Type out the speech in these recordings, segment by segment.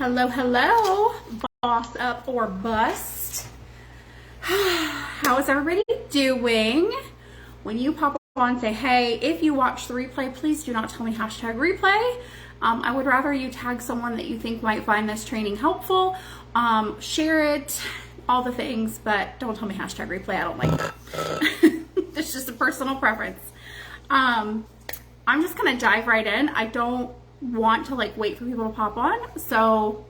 Hello, hello, boss up or bust. How is everybody doing? When you pop on and say, hey, if you watch the replay, please do not tell me hashtag replay. I would rather you tag someone that you think might find this training helpful, share it, all the things, but don't tell me hashtag replay. I don't like that. It's just a personal preference. I'm just gonna dive right in. I don't want to wait for people to pop on. So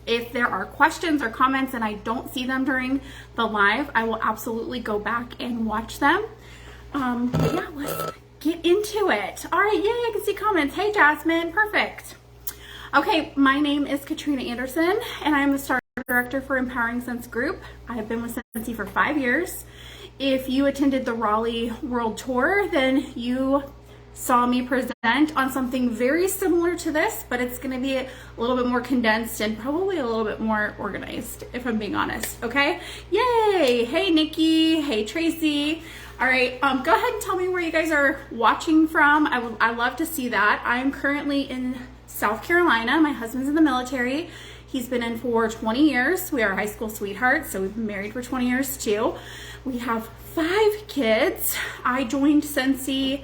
if there are questions or comments and I don't see them during the live, I will absolutely go back and watch them. But yeah, let's get into it. All right, yay, I can see comments. Hey, Jasmine, perfect. Okay, my name is Katrina Anderson, and I am the Star Director for Empowering Sense Group. I have been with Scentsy for 5 years. If you attended the Raleigh World Tour, then you saw me present on something very similar to this, but it's going to be a little bit more condensed and probably a little bit more organized, if I'm being honest. Okay, yay. Hey, Nikki. Hey, Tracy. All right, go ahead and tell me where you guys are watching from. I love to see that. I'm currently in South Carolina. My husband's in the military. He's been in for 20 years. We are high school sweethearts, so we've been married for 20 years too. We have 5 kids. I joined Scentsy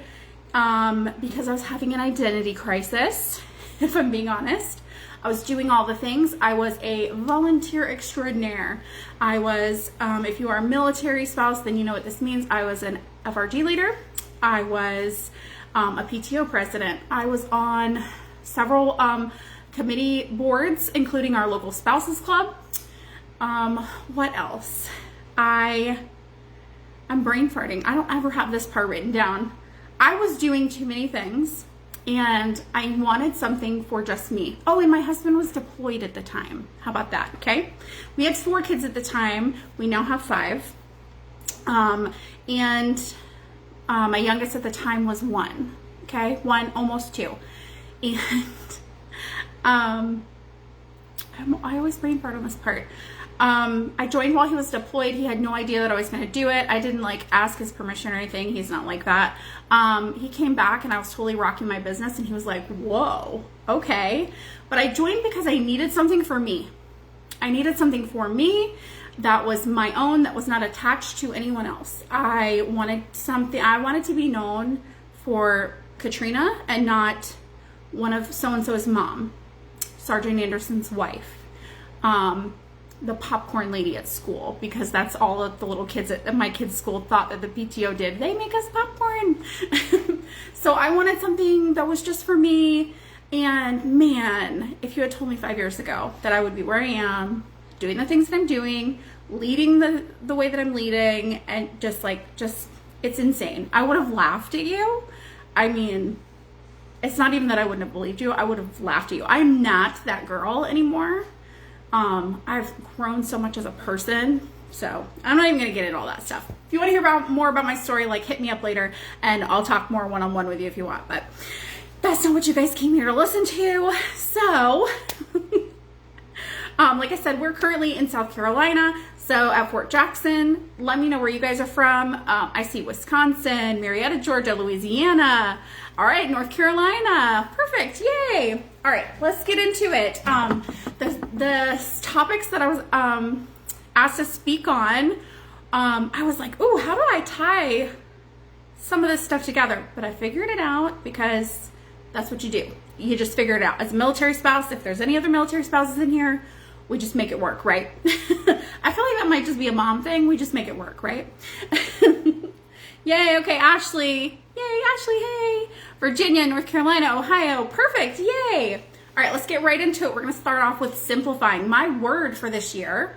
because I was having an identity crisis, if I'm being honest. I was doing all the things. I was a volunteer extraordinaire. I was, if you are a military spouse, then you know what this means. I was an FRG leader. I was a PTO president. I was on several committee boards, including our local spouses club. What else? I'm brain farting. I don't ever have this part written down. I was doing too many things and I wanted something for just me. Oh, and my husband was deployed at the time. How about that? Okay. We had 4 kids at the time. We now have 5. My youngest at the time was 1. Okay. 1, almost 2. And, I always brain fart on this part. I joined while he was deployed. He had no idea that I was going to do it. I didn't ask his permission or anything. He's not like that. He came back and I was totally rocking my business and he was like, whoa, okay. But I joined because I needed something for me. I needed something for me that was my own, that was not attached to anyone else. I wanted to be known for Katrina and not one of so-and-so's mom, Sergeant Anderson's wife. The popcorn lady at school, because that's all that the little kids at my kids' school thought that the PTO did. They make us popcorn. So I wanted something that was just for me. And man, if you had told me 5 years ago that I would be where I am, doing the things that I'm doing, leading the way that I'm leading, and just it's insane. I would have laughed at you. I mean, it's not even that I wouldn't have believed you. I would have laughed at you. I'm not that girl anymore. I've grown so much as a person, so I'm not even gonna get into all that stuff. If you want to hear more about my story, hit me up later and I'll talk more one-on-one with you if you want, but that's not what you guys came here to listen to. So like I said, we're currently in South Carolina, so at Fort Jackson. Let me know where you guys are from. I see Wisconsin, Marietta, Georgia, Louisiana. All right, North Carolina. Perfect, yay. All right, let's get into it. The topics that I was asked to speak on, I was like, ooh, how do I tie some of this stuff together? But I figured it out because that's what you do. You just figure it out. As a military spouse, if there's any other military spouses in here, we just make it work, right? I feel like that might just be a mom thing. We just make it work, right? Yay, okay, Ashley. Yay, Ashley, hey. Virginia, North Carolina, Ohio. Perfect, yay. All right, let's get right into it. We're gonna start off with simplifying. My word for this year.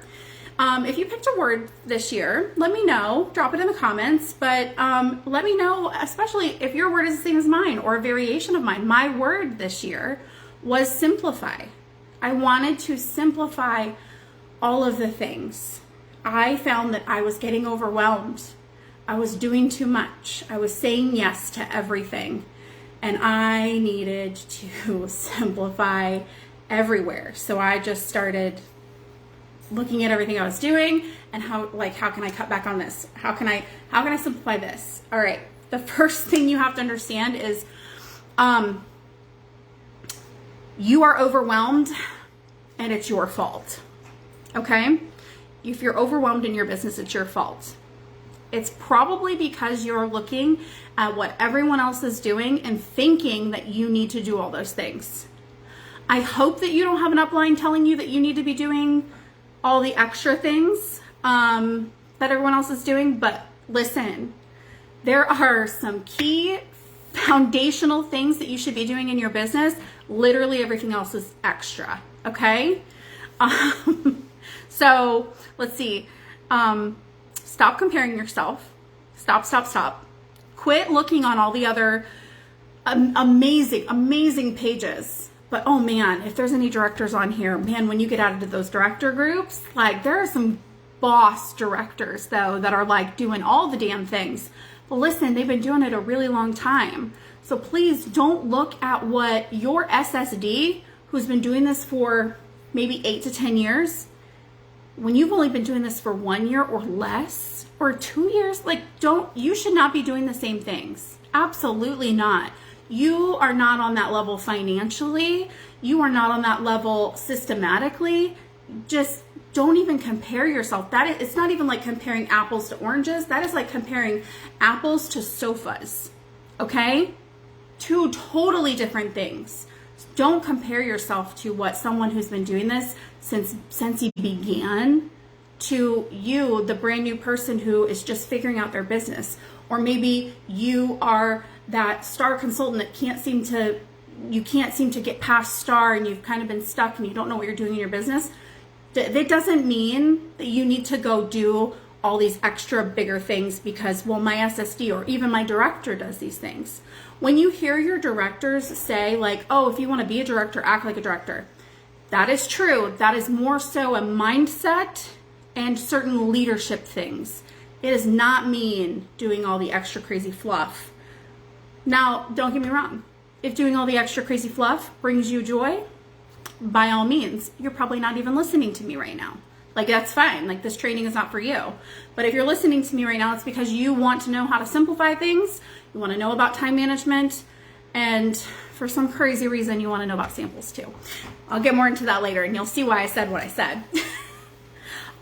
If you picked a word this year, let me know. Drop it in the comments, but let me know, especially if your word is the same as mine or a variation of mine. My word this year was simplify. I wanted to simplify all of the things. I found that I was getting overwhelmed. I was doing too much. I was saying yes to everything. And I needed to simplify everywhere. So I just started looking at everything I was doing and how can I cut back on this? How can I simplify this? All right. The first thing you have to understand is you are overwhelmed and it's your fault. Okay? If you're overwhelmed in your business, it's your fault. It's probably because you're looking at what everyone else is doing and thinking that you need to do all those things. I hope that you don't have an upline telling you that you need to be doing all the extra things that everyone else is doing, but listen, there are some key foundational things that you should be doing in your business. Literally everything else is extra, okay? So let's see. Stop comparing yourself. Stop. Quit looking on all the other amazing pages. But oh man, if there's any directors on here, man, when you get out into those director groups, like there are some boss directors though that are like doing all the damn things. But listen, they've been doing it a really long time. So please don't look at what your SSD, who's been doing this for maybe 8 to 10 years, when you've only been doing this for 1 year or less, or 2 years, like you should not be doing the same things. Absolutely not. You are not on that level financially. You are not on that level systematically. Just don't even compare yourself. It's not even like comparing apples to oranges. That is like comparing apples to sofas, okay? Two totally different things. Don't compare yourself to what someone who's been doing this since you began to you, the brand new person who is just figuring out their business. Or maybe you are that star consultant that you can't seem to get past star and you've kind of been stuck and you don't know what you're doing in your business. That doesn't mean that you need to go do all these extra bigger things because, well, my SSD or even my director does these things. When you hear your directors say like, oh, if you want to be a director, act like a director. That is true. That is more so a mindset and certain leadership things. It does not mean doing all the extra crazy fluff. Now, don't get me wrong. If doing all the extra crazy fluff brings you joy, by all means, you're probably not even listening to me right now. Like, that's fine. Like, this training is not for you. But if you're listening to me right now, it's because you want to know how to simplify things. You want to know about time management. And for some crazy reason, you want to know about samples too. I'll get more into that later and you'll see why I said what I said.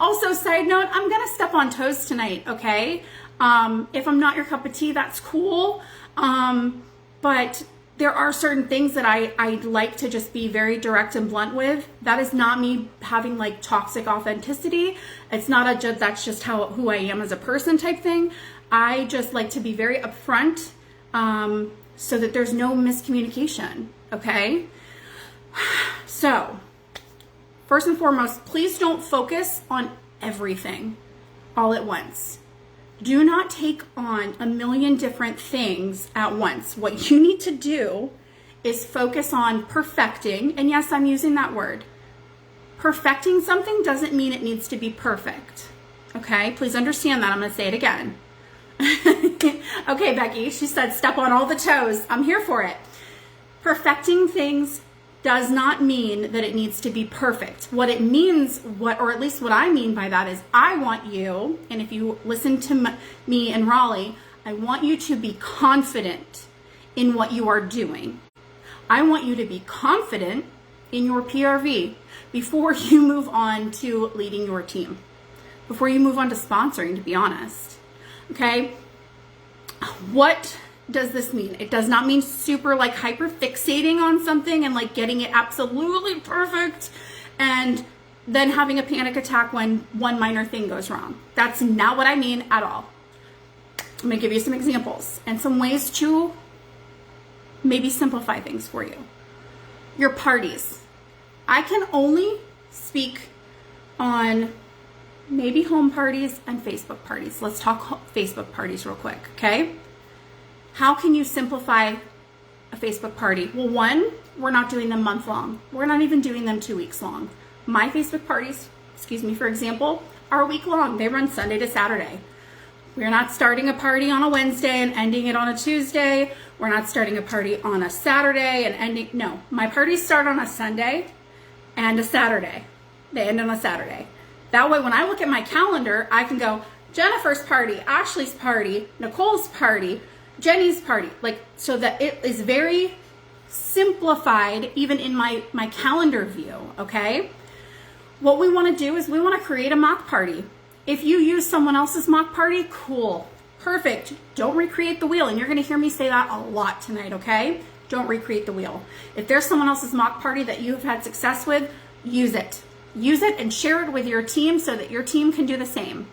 Also, side note, I'm going to step on toes tonight, okay? If I'm not your cup of tea, that's cool. But there are certain things that I like to just be very direct and blunt with. That is not me having like toxic authenticity. It's not that's just who I am as a person type thing. I just like to be very upfront so that there's no miscommunication, okay? So, first and foremost, please don't focus on everything all at once. Do not take on a million different things at once. What you need to do is focus on perfecting, and yes, I'm using that word. Perfecting something doesn't mean it needs to be perfect. Okay, please understand that. I'm going to say it again. Okay, Becky, she said step on all the toes. I'm here for it. Perfecting things does not mean that it needs to be perfect. What it means, or at least what I mean by that is I want you, and if you listen to me and Raleigh, I want you to be confident in what you are doing. I want you to be confident in your PRV before you move on to leading your team, before you move on to sponsoring, to be honest. Okay? What does this mean? It does not mean super like hyper fixating on something and like getting it absolutely perfect and then having a panic attack when one minor thing goes wrong. That's not what I mean at all. I'm gonna give you some examples and some ways to maybe simplify things for you. Your parties. I can only speak on maybe home parties and Facebook parties. Let's talk Facebook parties real quick, okay? How can you simplify a Facebook party? Well, one, we're not doing them month long. We're not even doing them 2 weeks long. My Facebook parties, for example, are a week long. They run Sunday to Saturday. We're not starting a party on a Wednesday and ending it on a Tuesday. We're not starting a party on a Saturday and ending, no. My parties start on a Sunday and a Saturday. They end on a Saturday. That way, when I look at my calendar, I can go, Jennifer's party, Ashley's party, Nicole's party, Jenny's party, like, so that it is very simplified even in my calendar view, okay? what we want to do is we want to create a mock party. If you use someone else's mock party, cool, perfect. Don't recreate the wheel. And you're going to hear me say that a lot tonight, okay? Don't recreate the wheel. If there's someone else's mock party that you've had success with, use it. Use it and share it with your team so that your team can do the same.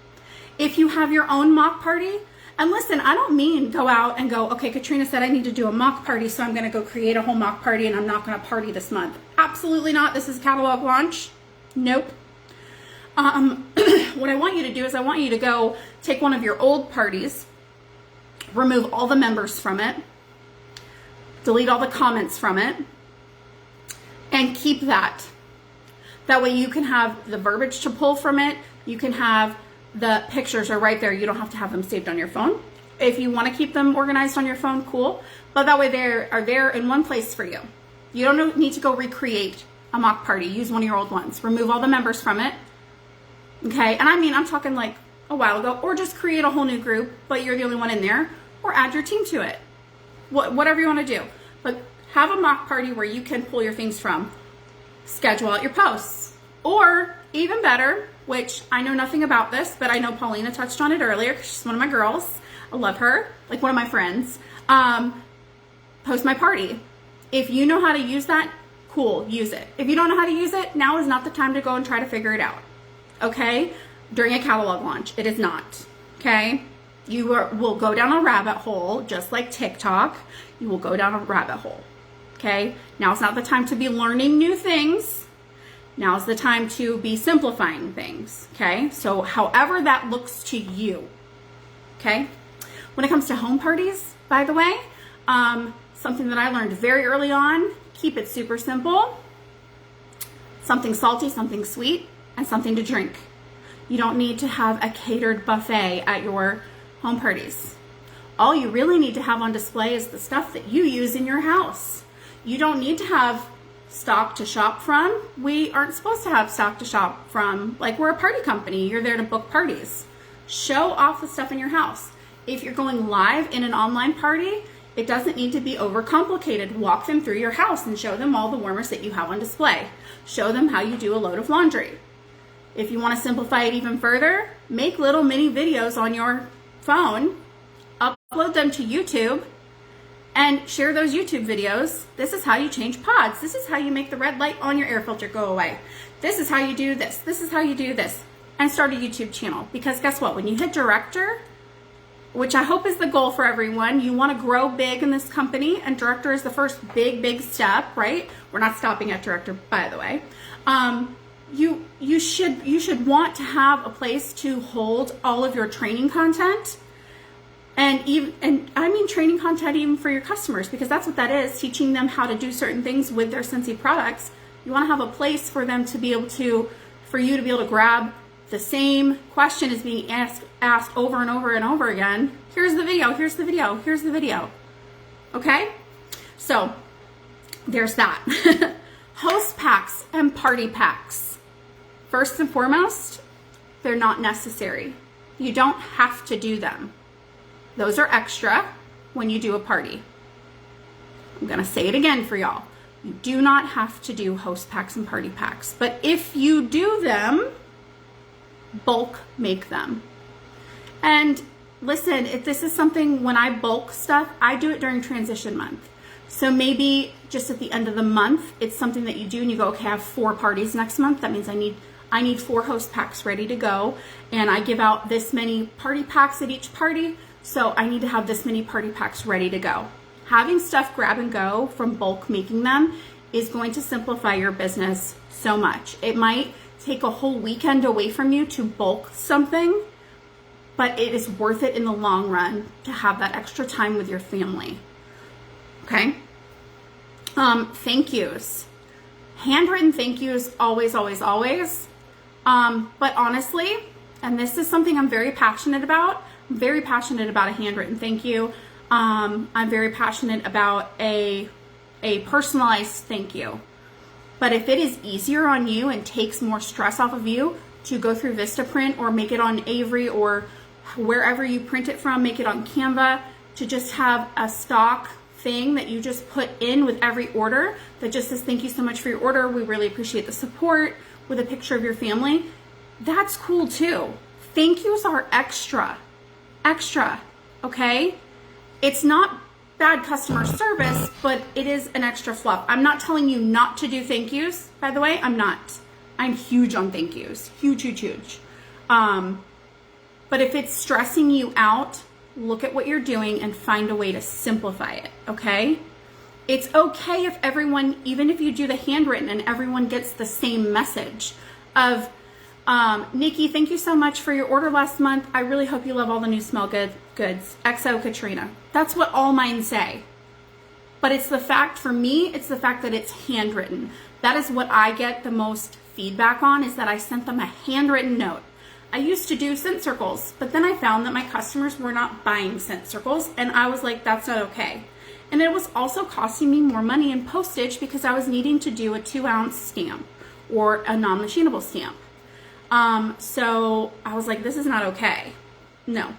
If you have your own mock party, and listen, I don't mean go out and go, okay, Katrina said I need to do a mock party, so I'm going to go create a whole mock party and I'm not going to party this month. Absolutely not. This is catalog launch. Nope. What I want you to do is I want you to go take one of your old parties, remove all the members from it, delete all the comments from it, and keep that. That way you can have the verbiage to pull from it. You can have the pictures are right there. You don't have to have them saved on your phone. If you want to keep them organized on your phone, cool. But that way they are there in one place for you. You don't need to go recreate a mock party. Use one of your old ones. Remove all the members from it. Okay, and I mean, I'm talking like a while ago, or just create a whole new group, but you're the only one in there, or add your team to it. Whatever you want to do. But have a mock party where you can pull your things from. Schedule out your posts. Or even better, which I know nothing about this, but I know Paulina touched on it earlier because she's one of my girls. I love her, like one of my friends. Post my party. If you know how to use that, cool, use it. If you don't know how to use it, now is not the time to go and try to figure it out. Okay? During a catalog launch, it is not. Okay? You will go down a rabbit hole, just like TikTok. You will go down a rabbit hole. Okay? Now is not the time to be learning new things. Now is the time to be simplifying things. Okay? So however that looks to you. Okay? When it comes to home parties, by the way, something that I learned very early on, keep it super simple. Something salty, something sweet, and something to drink. You don't need to have a catered buffet at your home parties. All you really need to have on display is the stuff that you use in your house. You don't need to have stock to shop from. We aren't supposed to have stock to shop from. Like, we're a party company. You're there to book parties. Show off the stuff in your house. If you're going live in an online party, it doesn't need to be overcomplicated. Walk them through your house and show them all the warmers that you have on display. Show them how you do a load of laundry. If you want to simplify it even further, make little mini videos on your phone, upload them to YouTube, and share those YouTube videos. This is how you change pods. This is how you make the red light on your air filter go away. This is how you do this. This is how you do this. And start a YouTube channel. Because guess what? When you hit director, which I hope is the goal for everyone, you want to grow big in this company, and director is the first big step, right? We're not stopping at director, by the way. You should want to have a place to hold all of your training content, and I mean training content even for your customers, because that's what that is, teaching them how to do certain things with their Scentsy products. You want to have a place for them to be able to, for you to be able to grab the same question is being asked over and over and over again. Here's the video, here's the video, here's the video. Okay? So there's that. Host packs and party packs. First and foremost, they're not necessary. You don't have to do them. Those are extra when you do a party. I'm going to say it again for y'all. You do not have to do host packs and party packs. But if you do them, bulk make them. And listen, if this is something, when I bulk stuff, I do it during transition month. So maybe just at the end of the month, it's something that you do and you go, okay, I have 4 parties next month. That means I need 4 host packs ready to go. And I give out this many party packs at each party. So I need to have this many party packs ready to go. Having stuff grab and go from bulk making them is going to simplify your business so much. It might take a whole weekend away from you to bulk something, but it is worth it in the long run to have that extra time with your family. Okay? Thank yous. Handwritten thank yous, always, always, always. But honestly, and this is something I'm very passionate about. I'm very passionate about a handwritten thank you. I'm very passionate about a personalized thank you. But if it is easier on you and takes more stress off of you to go through Vistaprint or make it on Avery or wherever you print it from, make it on Canva, to just have a stock thing that you just put in with every order that just says, thank you so much for your order. We really appreciate the support. with a picture of your family, that's cool too. Thank yous are extra, okay? It's not bad customer service, but it is an extra fluff. I'm not telling you not to do thank yous, by the way. I'm not. I'm huge on thank yous. Huge. But if it's stressing you out, look at what you're doing and find a way to simplify it, okay? It's okay if everyone, even if you do the handwritten and everyone gets the same message of, Nikki, thank you so much for your order last month. I really hope you love all the new smell goods. XO Katrina. That's what all mine say. But it's the fact, for me, it's the fact that it's handwritten. That is what I get the most feedback on, is that I sent them a handwritten note. I used to do scent circles, but then I found that my customers were not buying scent circles, and I was like, that's not okay. And it was also costing me more money in postage because I was needing to do a 2-ounce stamp or a non-machinable stamp. So I was like, this is not okay. No.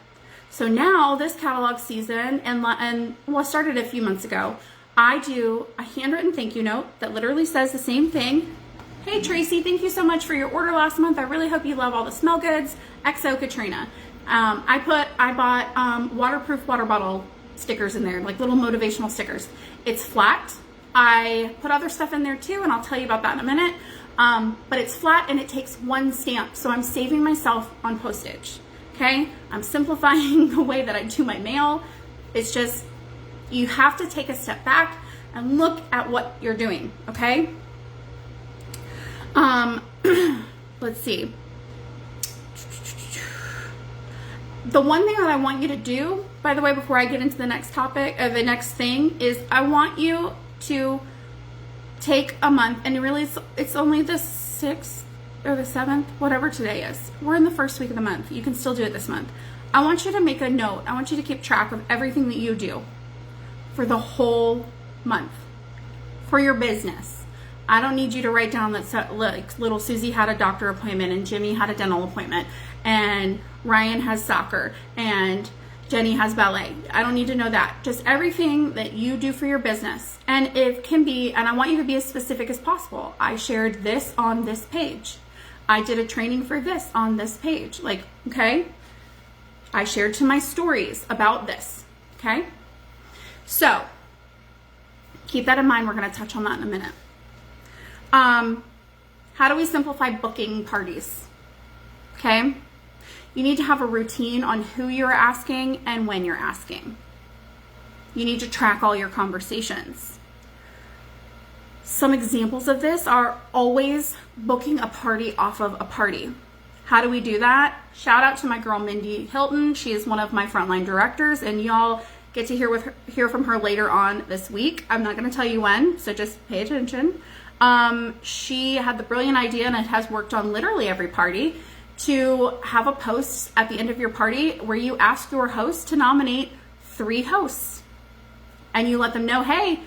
So now this catalog season, and well, it started a few months ago, I do a handwritten thank you note that literally says the same thing. Hey Tracy, thank you so much for your order last month. I really hope you love all the smell goods. XO Katrina. I bought waterproof water bottle stickers in there, like little motivational stickers. It's flat. I put other stuff in there too, and I'll tell you about that in a minute. But it's flat and it takes one stamp, so I'm saving myself on postage. Okay, I'm simplifying the way that I do my mail. It's just, you have to take a step back and look at what you're doing, okay? Let's see. The one thing that I want you to do, by the way, before I get into the next topic, or the next thing, is I want you to take a month, and really it's only the 6th or the 7th, whatever today is. We're in the first week of the month. You can still do it this month. I want you to make a note. I want you to keep track of everything that you do for the whole month for your business. I don't need you to write down that, like, little Susie had a doctor appointment and Jimmy had a dental appointment and Ryan has soccer and Jenny has ballet. I don't need to know that. Just everything that you do for your business. And it can be, and I want you to be as specific as possible. I shared this on this page. I did a training for this on this page. Like, okay? I shared to my stories about this. Okay? So, keep that in mind. We're going to touch on that in a minute. How do we simplify booking parties? Okay? You need to have a routine on who you're asking and when you're asking. You need to track all your conversations. Some examples of this are always booking a party off of a party. How do we do that? Shout out to my girl Mindy Hilton. She is one of my frontline directors, and y'all get to hear from her later on this week. I'm not going to tell you when, so just pay attention. She had the brilliant idea, and it has worked on literally every party, to have a post at the end of your party where you ask your host to nominate 3 hosts, and you let them know, hey,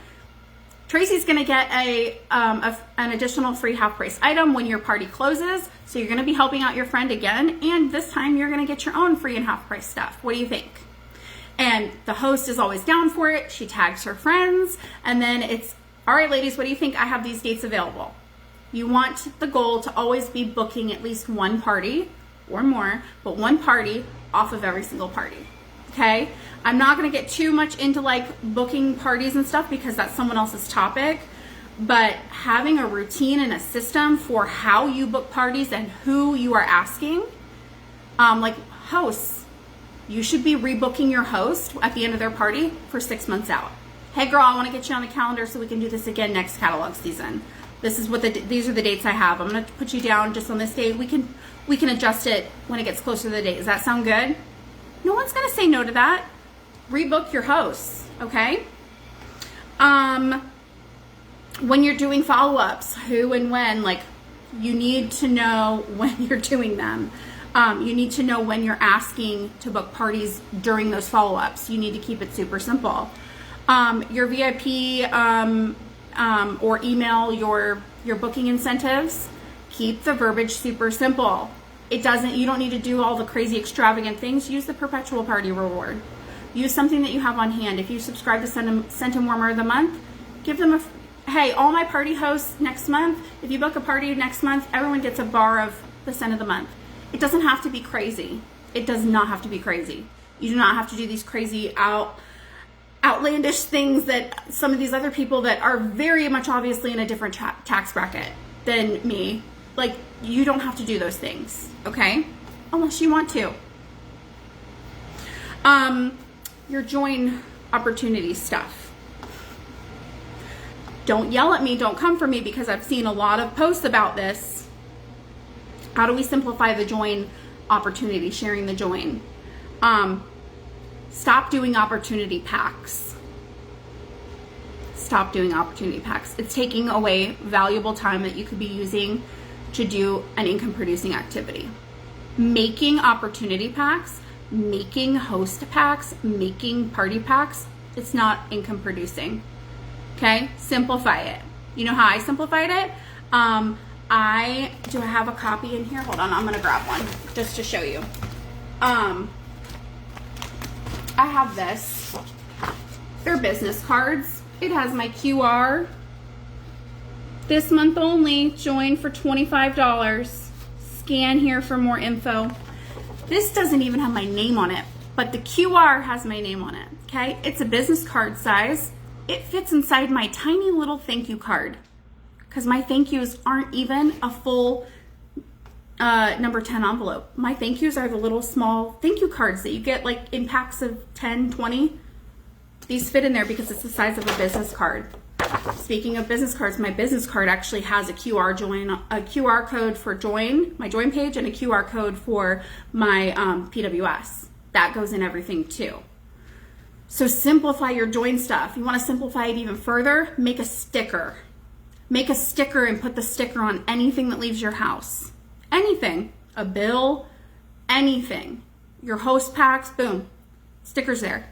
Tracy's going to get an additional free half price item when your party closes, so you're going to be helping out your friend again, and this time you're going to get your own free and half price stuff. What do you think? And the host is always down for it. She tags her friends, and then it's, all right, ladies, what do you think? I have these dates available. You want the goal to always be booking at least one party or more, but one party off of every single party, okay? I'm not gonna get too much into like booking parties and stuff because that's someone else's topic, but having a routine and a system for how you book parties and who you are asking, like hosts, you should be rebooking your host at the end of their party for 6 months out. Hey girl, I wanna get you on the calendar so we can do this again next catalog season. This is what these are the dates I have. I'm gonna put you down just on this day. We can adjust it when it gets closer to the date. Does that sound good? No one's gonna say no to that. Rebook your hosts, okay? When you're doing follow-ups, who and when, like, you need to know when you're doing them. You need to know when you're asking to book parties during those follow-ups. You need to keep it super simple. Your VIP or email your booking incentives, keep the verbiage super simple. You don't need to do all the crazy extravagant things. Use the perpetual party reward. Use something that you have on hand. If you subscribe to Scent and Warmer of the Month, give them hey, all my party hosts next month, if you book a party next month, everyone gets a bar of this end of the month. It doesn't have to be crazy. It does not have to be crazy. You do not have to do these crazy outlandish things that some of these other people that are very much obviously in a different tax bracket than me. Like, you don't have to do those things, okay? Unless you want to. Your join opportunity stuff. Don't yell at me, don't come for me, because I've seen a lot of posts about this. How do we simplify the join opportunity, sharing the join? Stop doing opportunity packs. Stop doing opportunity packs. It's taking away valuable time that you could be using to do an income producing activity. Making opportunity packs, making host packs, making party packs, it's not income producing. Okay, simplify it. You know how I simplified it? I have a copy in here. Hold on, I'm gonna grab one just to show you. I have this. They're business cards. It has my QR. This month only, join for $25. Scan here for more info. This doesn't even have my name on it, but the QR has my name on it, okay? It's a business card size. It fits inside my tiny little thank you card, because my thank yous aren't even a full number 10 envelope. My thank yous are the little small thank you cards that you get like in packs of 10, 20. These fit in there because it's the size of a business card. Speaking of business cards, my business card actually has a QR code for join, my join page, and a QR code for my PWS. That goes in everything too. So simplify your join stuff. You want to simplify it even further? Make a sticker. Make a sticker and put the sticker on anything that leaves your house. Anything. A bill, anything. Your host packs, boom. Stickers there.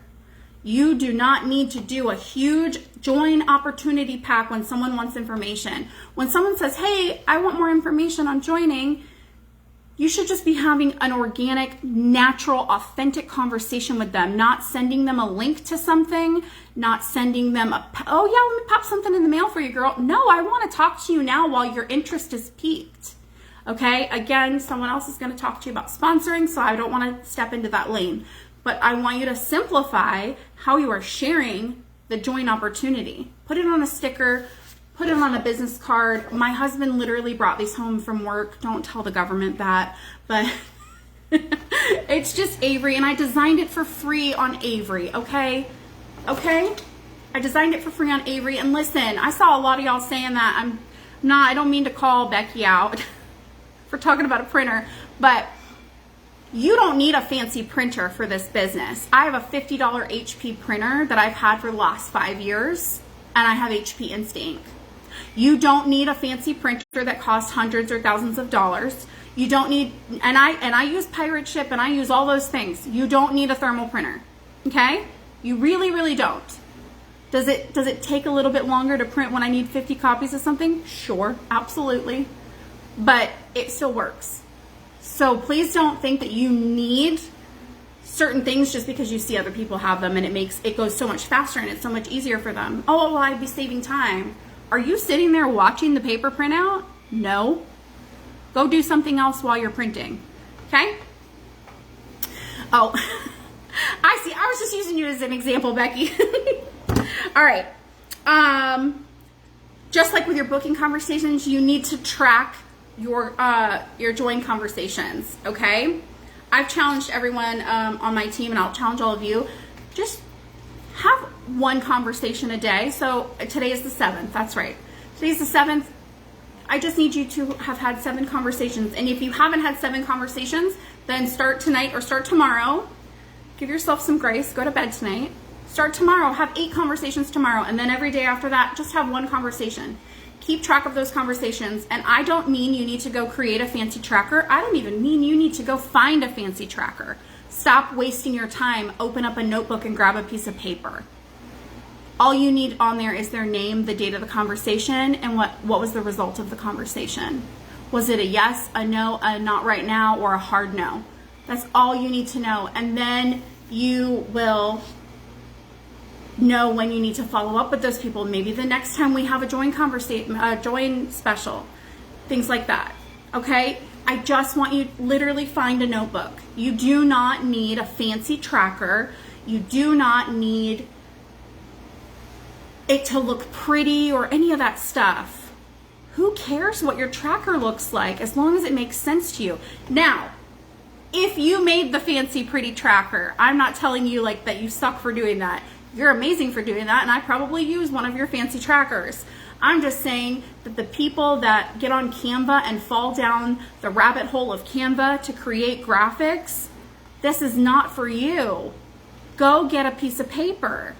You do not need to do a huge join opportunity pack when someone wants information. When someone says, hey, I want more information on joining, you should just be having an organic, natural, authentic conversation with them, not sending them a link to something, not sending them oh yeah, let me pop something in the mail for you, girl. No, I want to talk to you now while your interest is piqued. Okay, again, someone else is going to talk to you about sponsoring, so I don't want to step into that lane. But I want you to simplify how you are sharing the join opportunity. Put it on a sticker, put it on a business card. My husband literally brought these home from work. Don't tell the government that, but it's just Avery, and I designed it for free on Avery, okay? Okay? I designed it for free on Avery, and listen, I saw a lot of y'all saying that. I don't mean to call Becky out for talking about a printer, but you don't need a fancy printer for this business. I have a $50 HP printer that I've had for the last 5 years, and I have HP Instant. You don't need a fancy printer that costs hundreds or thousands of dollars. You don't need, and I use Pirate Ship and I use all those things. You don't need a thermal printer, okay? You really, really don't. Does it take a little bit longer to print when I need 50 copies of something? Sure, absolutely. But it still works. So please don't think that you need certain things just because you see other people have them and it goes so much faster and it's so much easier for them. Oh, well, I'd be saving time. Are you sitting there watching the paper printout? No. Go do something else while you're printing. Okay? Oh, I see. I was just using you as an example, Becky. All right. Just like with your booking conversations, you need to track your join conversations, okay? I've challenged everyone on my team, and I'll challenge all of you, just have one conversation a day. So today is the 7th, that's right. Today's the 7th. I just need you to have had 7 conversations. And if you haven't had 7 conversations, then start tonight or start tomorrow. Give yourself some grace, go to bed tonight. Start tomorrow, have 8 conversations tomorrow, and then every day after that, just have 1 conversation. Keep track of those conversations. And I don't mean you need to go create a fancy tracker. I don't even mean you need to go find a fancy tracker. Stop wasting your time. Open up a notebook and grab a piece of paper. All you need on there is their name, the date of the conversation, and what was the result of the conversation. Was it a yes, a no, a not right now, or a hard no? That's all you need to know. And then you will know when you need to follow up with those people. Maybe the next time we have a join conversation, join special, things like that. Okay. I just want you to literally find a notebook. You do not need a fancy tracker. You do not need it to look pretty or any of that stuff. Who cares what your tracker looks like as long as it makes sense to you? Now, if you made the fancy pretty tracker, I'm not telling you like that you suck for doing that. You're amazing for doing that, and I probably use one of your fancy trackers. I'm just saying that the people that get on Canva and fall down the rabbit hole of Canva to create graphics, this is not for you. Go get a piece of paper.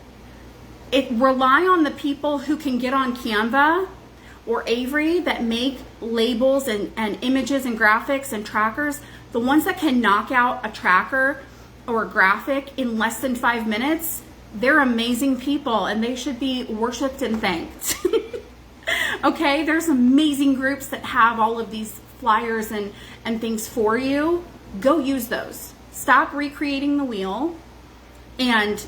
Rely on the people who can get on Canva or Avery that make labels and images and graphics and trackers. The ones that can knock out a tracker or a graphic in less than 5 minutes, they're amazing people and they should be worshiped and thanked. Okay, there's amazing groups that have all of these flyers and things for you. Go use those. Stop recreating the wheel and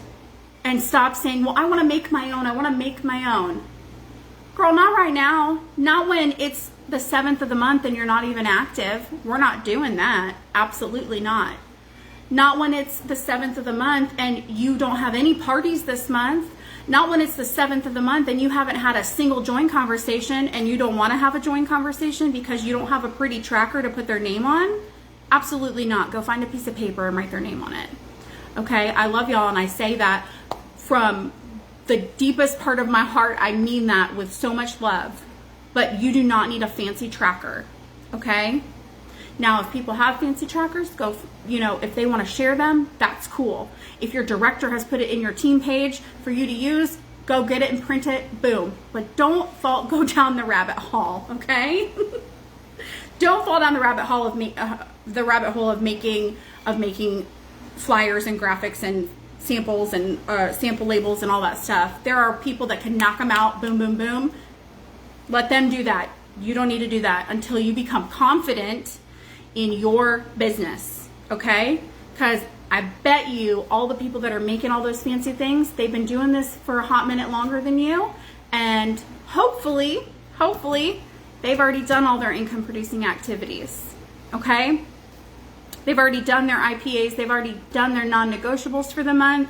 stop saying, well, I want to make my own. I want to make my own. Girl, not right now. Not when it's the 7th of the month and you're not even active. We're not doing that. Absolutely not. Not when it's the 7th of the month and you don't have any parties this month. Not when it's the 7th of the month and you haven't had a single join conversation and you don't want to have a join conversation because you don't have a pretty tracker to put their name on. Absolutely not. Go find a piece of paper and write their name on it. Okay, I love y'all, and I say that from the deepest part of my heart. I mean that with so much love. But you do not need a fancy tracker. Okay? Now, if people have fancy trackers, go, if they want to share them, that's cool. If your director has put it in your team page for you to use, go get it and print it, boom. But don't go down the rabbit hole, okay? Don't fall down the rabbit hole of making flyers and graphics and samples and sample labels and all that stuff. There are people that can knock them out, boom, boom, boom. Let them do that. You don't need to do that until you become confident in your business, okay? Because I bet you all the people that are making all those fancy things, they've been doing this for a hot minute longer than you, and hopefully, they've already done all their income producing activities, okay? They've already done their IPAs, they've already done their non-negotiables for the month.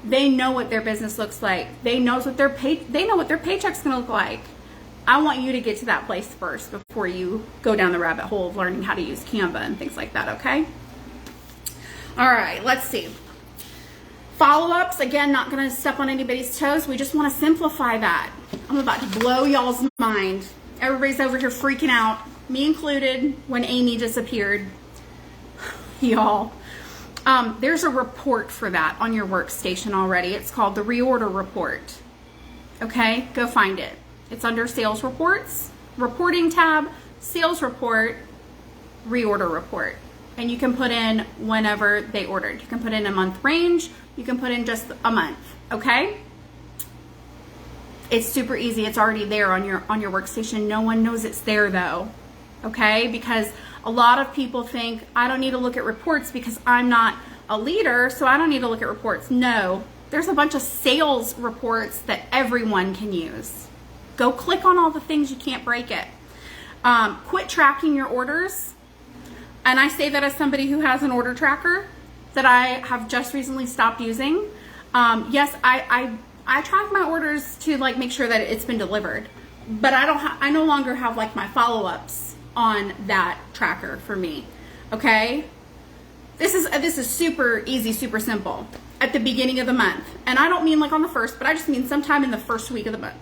They know what their business looks like. They know what their paycheck's gonna look like. I want you to get to that place first before you go down the rabbit hole of learning how to use Canva and things like that, okay? All right, let's see. Follow-ups, again, not gonna step on anybody's toes. We just wanna simplify that. I'm about to blow y'all's mind. Everybody's over here freaking out, me included, when Amy disappeared. Y'all. There's a report for that on your workstation already. It's called the reorder report. Okay, go find it. It's under sales reports, reporting tab, sales report, reorder report. And you can put in whenever they ordered. You can put in a month range. You can put in just a month, okay? It's super easy. It's already there on your workstation. No one knows it's there though, okay? Because a lot of people think, I don't need to look at reports because I'm not a leader, so I don't need to look at reports. No, there's a bunch of sales reports that everyone can use. Go click on all the things, you can't break it. Quit tracking your orders. And I say that as somebody who has an order tracker that I have just recently stopped using. Yes, I track my orders to like make sure that it's been delivered, but I no longer have like my follow-ups on that tracker for me. Okay, this is super easy, super simple. At the beginning of the month, and I don't mean like on the first, but I just mean sometime in the first week of the month.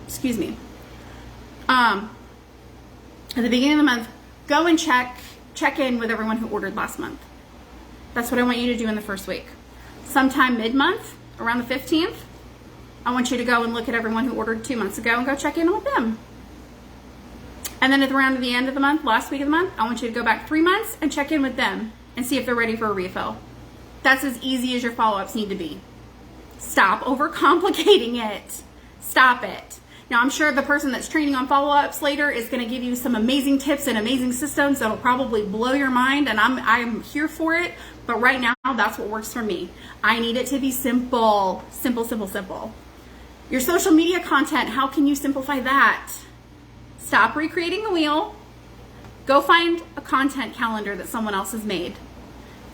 Excuse me. At the beginning of the month, go and check in with everyone who ordered last month. That's what I want you to do in the first week. Sometime mid-month, around the 15th, I want you to go and look at everyone who ordered 2 months ago and go check in with them. And then around the end of the month, last week of the month, I want you to go back 3 months and check in with them and see if they're ready for a refill. That's as easy as your follow-ups need to be. Stop overcomplicating it. Stop it. Now, I'm sure the person that's training on follow-ups later is going to give you some amazing tips and amazing systems that'll probably blow your mind, and I'm here for it. But right now, that's what works for me. I need it to be simple, simple, simple, simple. Your social media content, how can you simplify that? Stop recreating the wheel. Go find a content calendar that someone else has made.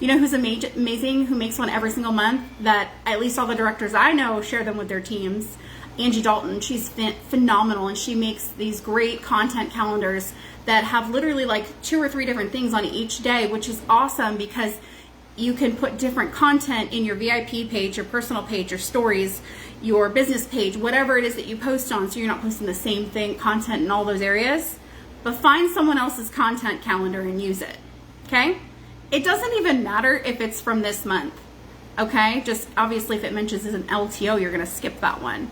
You know who's amazing, who makes one every single month, that at least all the directors I know share them with their teams? Angie Dalton. She's phenomenal, and she makes these great content calendars that have literally like 2 or 3 different things on each day, which is awesome because you can put different content in your VIP page, your personal page, your stories, your business page, whatever it is that you post on, so you're not posting the same thing, content in all those areas. But find someone else's content calendar and use it, okay? It doesn't even matter if it's from this month, okay? Just obviously if it mentions as an LTO, you're gonna skip that one.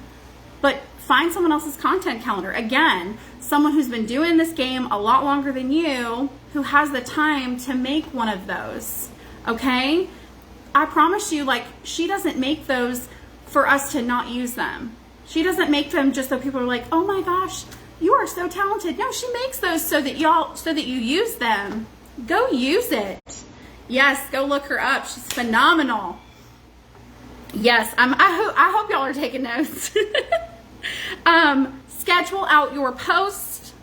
But find someone else's content calendar. Again, someone who's been doing this game a lot longer than you, who has the time to make one of those, okay? I promise you, like, she doesn't make those for us to not use them. She doesn't make them just so people are like, oh my gosh, you are so talented. No, she makes those so that you use them. Go use it. Yes, go look her up. She's phenomenal. Yes, I hope y'all are taking notes. Schedule out your post.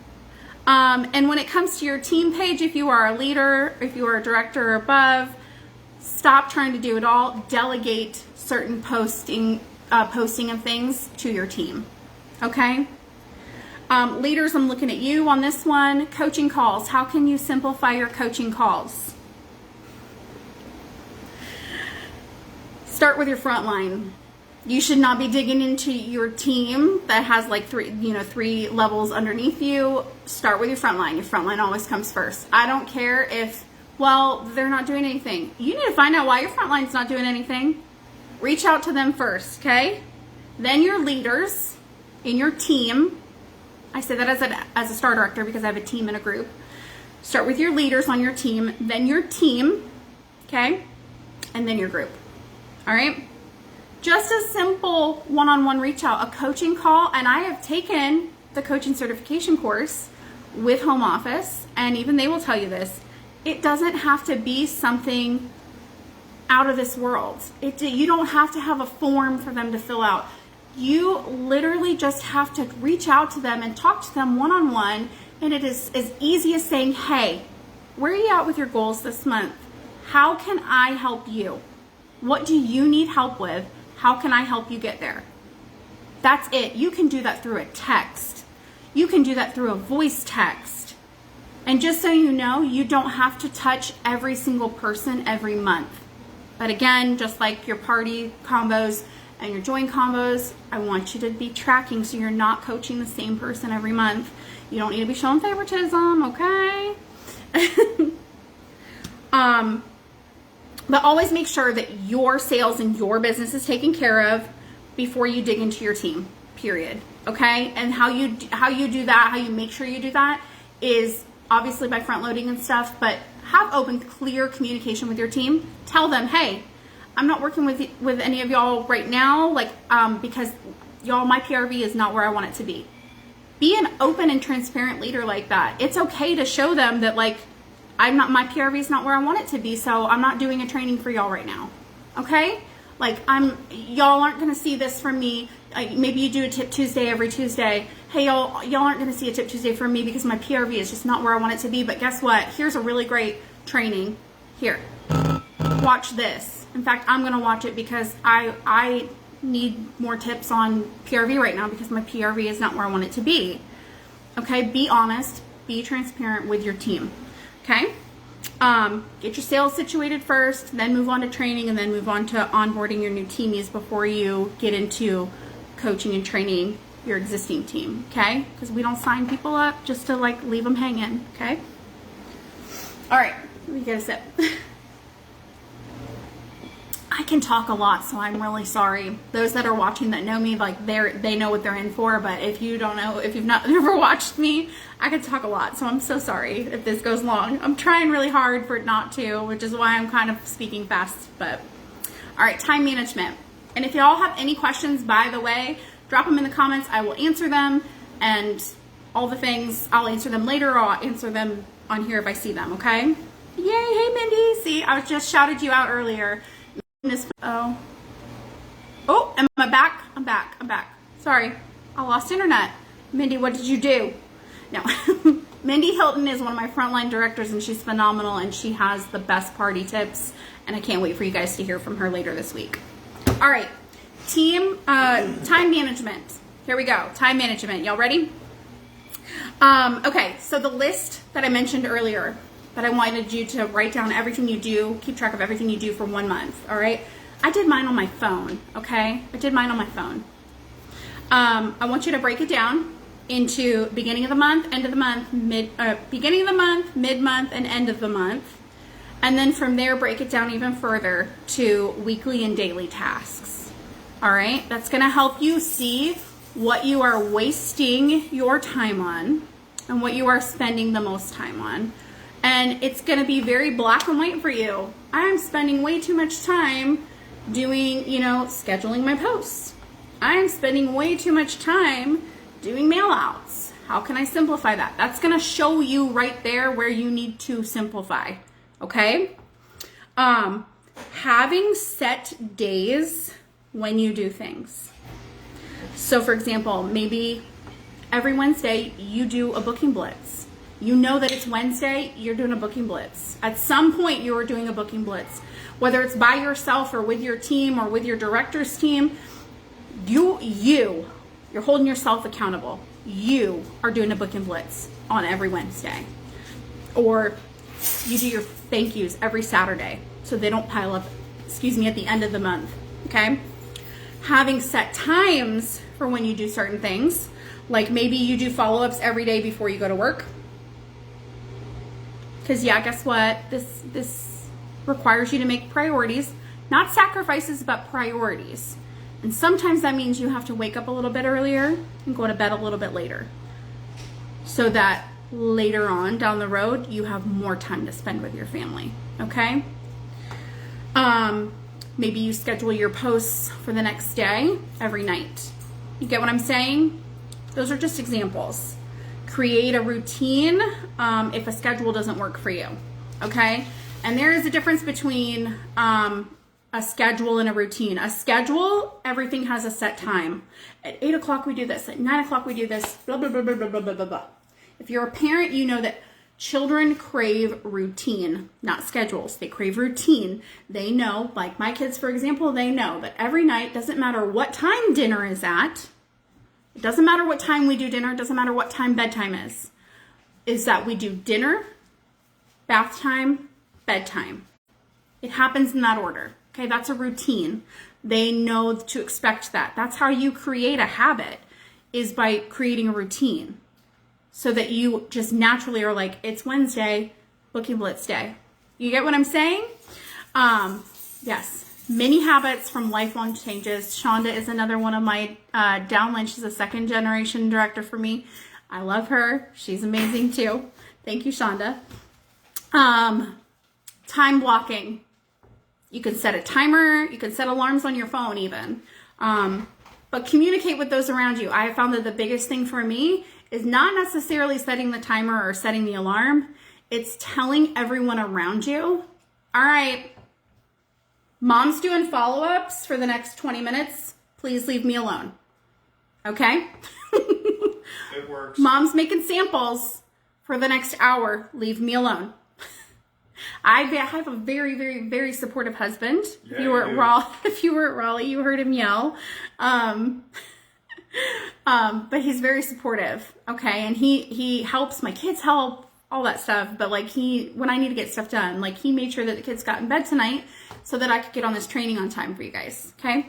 And when it comes to your team page, if you are a leader, if you are a director or above, stop trying to do it all. Delegate certain posting of things to your team. Okay? Leaders, I'm looking at you on this one. Coaching calls. How can you simplify your coaching calls? Start with your front line. You should not be digging into your team that has like 3 levels underneath you. Start with your front line. Your front line always comes first. I don't care if, well, they're not doing anything. You need to find out why your front line's not doing anything. Reach out to them first, okay? Then your leaders in your team. I say that as a star director because I have a team and a group. Start with your leaders on your team, then your team, okay? And then your group. All right? Just a simple one-on-one reach out, a coaching call, and I have taken the coaching certification course with home office, and even they will tell you this. It doesn't have to be something out of this world. You don't have to have a form for them to fill out. You literally just have to reach out to them and talk to them one-on-one, and it is as easy as saying, hey, where are you at with your goals this month? How can I help you? What do you need help with? How can I help you get there? That's it. You can do that through a text. You can do that through a voice text. And just so you know, you don't have to touch every single person every month. But again, just like your party combos and your join combos, I want you to be tracking so you're not coaching the same person every month. You don't need to be showing favoritism, okay? But always make sure that your sales and your business is taken care of before you dig into your team, period. Okay? And how you do that, how you make sure you do that is obviously by front loading and stuff, but have open, clear communication with your team. Tell them, hey, I'm not working with any of y'all right now, like, because y'all, my PRV is not where I want it to be. Be an open and transparent leader like that. It's okay to show them that, like, my PRV is not where I want it to be, so I'm not doing a training for y'all right now. Okay? Like, y'all aren't going to see this from me. Maybe you do a Tip Tuesday every Tuesday. Hey, y'all aren't going to see a Tip Tuesday from me because my PRV is just not where I want it to be. But guess what? Here's a really great training. Here. Watch this. In fact, I'm going to watch it because I need more tips on PRV right now because my PRV is not where I want it to be. Okay? Be honest. Be transparent with your team. Okay? Get your sales situated first, then move on to training, and then move on to onboarding your new teamies before you get into coaching and training your existing team. Okay? Because we don't sign people up just to, like, leave them hanging. Okay? All right. Let me get a sip. I can talk a lot, so I'm really sorry. Those that are watching that know me, like, they know what they're in for, but if you don't know, if you've not never watched me, I can talk a lot, so I'm so sorry if this goes long. I'm trying really hard for it not to, which is why I'm kind of speaking fast, but all right, time management. And if y'all have any questions, by the way, drop them in the comments. I will answer them. and all the things. I'll answer them later, or I'll answer them on here if I see them, okay? Yay, hey Mindy. See, I just shouted you out earlier. Oh, am I back? I'm back. Sorry, I lost internet. Mindy, what did you do? No. Mindy Hilton is one of my frontline directors, and she's phenomenal, and she has the best party tips, and I can't wait for you guys to hear from her later this week. All right, time management. Here we go, time management. Y'all ready? Okay, so the list that I mentioned earlier, that I wanted you to write down everything you do, keep track of everything you do for 1 month, all right? I did mine on my phone, okay? I did mine on my phone. I want you to break it down into beginning of the month, end of the month, beginning of the month, mid-month, and end of the month. And then from there, break it down even further to weekly and daily tasks. All right, that's gonna help you see what you are wasting your time on and what you are spending the most time on. And it's gonna be very black and white for you. I'm spending way too much time doing, scheduling my posts. I'm spending way too much time doing mail outs. How can I simplify that? That's gonna show you right there where you need to simplify, okay? Having set days when you do things. So for example, maybe every Wednesday you do a booking blitz. You know that it's Wednesday, you're doing a booking blitz. At some point you are doing a booking blitz. Whether it's by yourself or with your team or with your director's team, you're holding yourself accountable. You are doing a booking blitz on every Wednesday. Or you do your thank yous every Saturday so they don't pile up, at the end of the month, okay? Having set times for when you do certain things, like maybe you do follow-ups every day before you go to work. Because guess what? This requires you to make priorities, not sacrifices, but priorities. And sometimes that means you have to wake up a little bit earlier and go to bed a little bit later, so that later on down the road, you have more time to spend with your family, okay? Maybe you schedule your posts for the next day every night. You get what I'm saying? Those are just examples. Create a routine if a schedule doesn't work for you, okay? And there is a difference between a schedule and a routine. A schedule, everything has a set time. At 8 o'clock we do this, at 9 o'clock we do this, blah, blah, blah, blah, blah, blah, blah, blah. If you're a parent, you know that children crave routine, not schedules. They crave routine. They know, like my kids, for example, they know that every night, doesn't matter what time dinner is at, it doesn't matter what time we do dinner, it doesn't matter what time bedtime is that we do dinner, bath time, bedtime. It happens in that order. Okay, that's a routine. They know to expect that. That's how you create a habit, is by creating a routine, so that you just naturally are like, it's Wednesday, booking blitz day. You get what I'm saying? Yes, many habits from lifelong changes. Shonda is another one of my downline. She's a second generation director for me. I love her. She's amazing too. Thank you, Shonda. Time blocking. You can set a timer, you can set alarms on your phone even, but communicate with those around you. I have found that the biggest thing for me is not necessarily setting the timer or setting the alarm. It's telling everyone around you, all right, mom's doing follow-ups for the next 20 minutes. Please leave me alone. Okay? It works. Mom's making samples for the next hour. Leave me alone. I have a very, very, very supportive husband. Yeah, if you were at Raleigh, you heard him yell. But he's very supportive. Okay, and he helps my kids, help all that stuff. But like when I need to get stuff done, like he made sure that the kids got in bed tonight so that I could get on this training on time for you guys. Okay,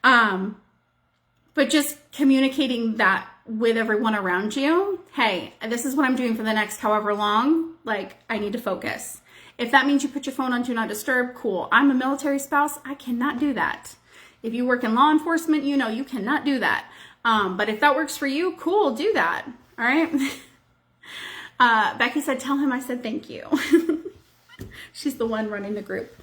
but just communicating that with everyone around you. Hey, this is what I'm doing for the next however long. Like, I need to focus. If that means you put your phone on Do Not Disturb, cool. I'm a military spouse. I cannot do that. If you work in law enforcement, you know you cannot do that. But if that works for you, cool, do that. All right. Becky said, tell him I said thank you. She's the one running the group.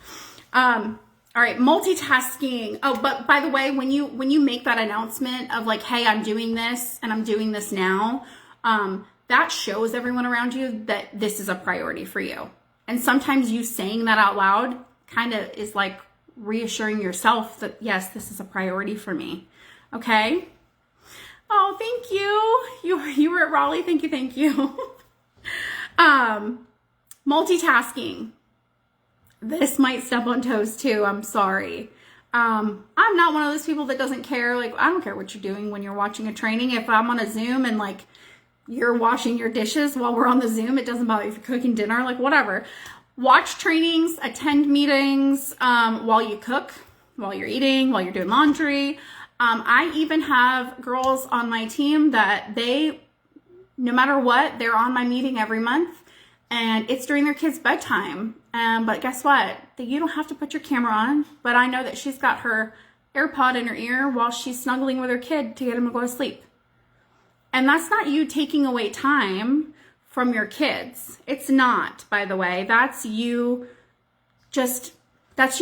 All All right, multitasking. Oh, but by the way, when you make that announcement of like, hey, I'm doing this and I'm doing this now, that shows everyone around you that this is a priority for you. And sometimes you saying that out loud kind of is like reassuring yourself that, yes, this is a priority for me. Okay? Oh, thank you. You were at Raleigh. Thank you. Multitasking. This might step on toes too. I'm sorry. I'm not one of those people that doesn't care. Like, I don't care what you're doing when you're watching a training. If I'm on a Zoom and like you're washing your dishes while we're on the Zoom, it doesn't bother if you're cooking dinner, like whatever. Watch trainings, attend meetings while you cook, while you're eating, while you're doing laundry. I even have girls on my team that no matter what, they're on my meeting every month and it's during their kids' bedtime. But guess what? You don't have to put your camera on, but I know that she's got her AirPod in her ear while she's snuggling with her kid to get him to go to sleep. And that's not you taking away time from your kids. It's not, by the way. That's you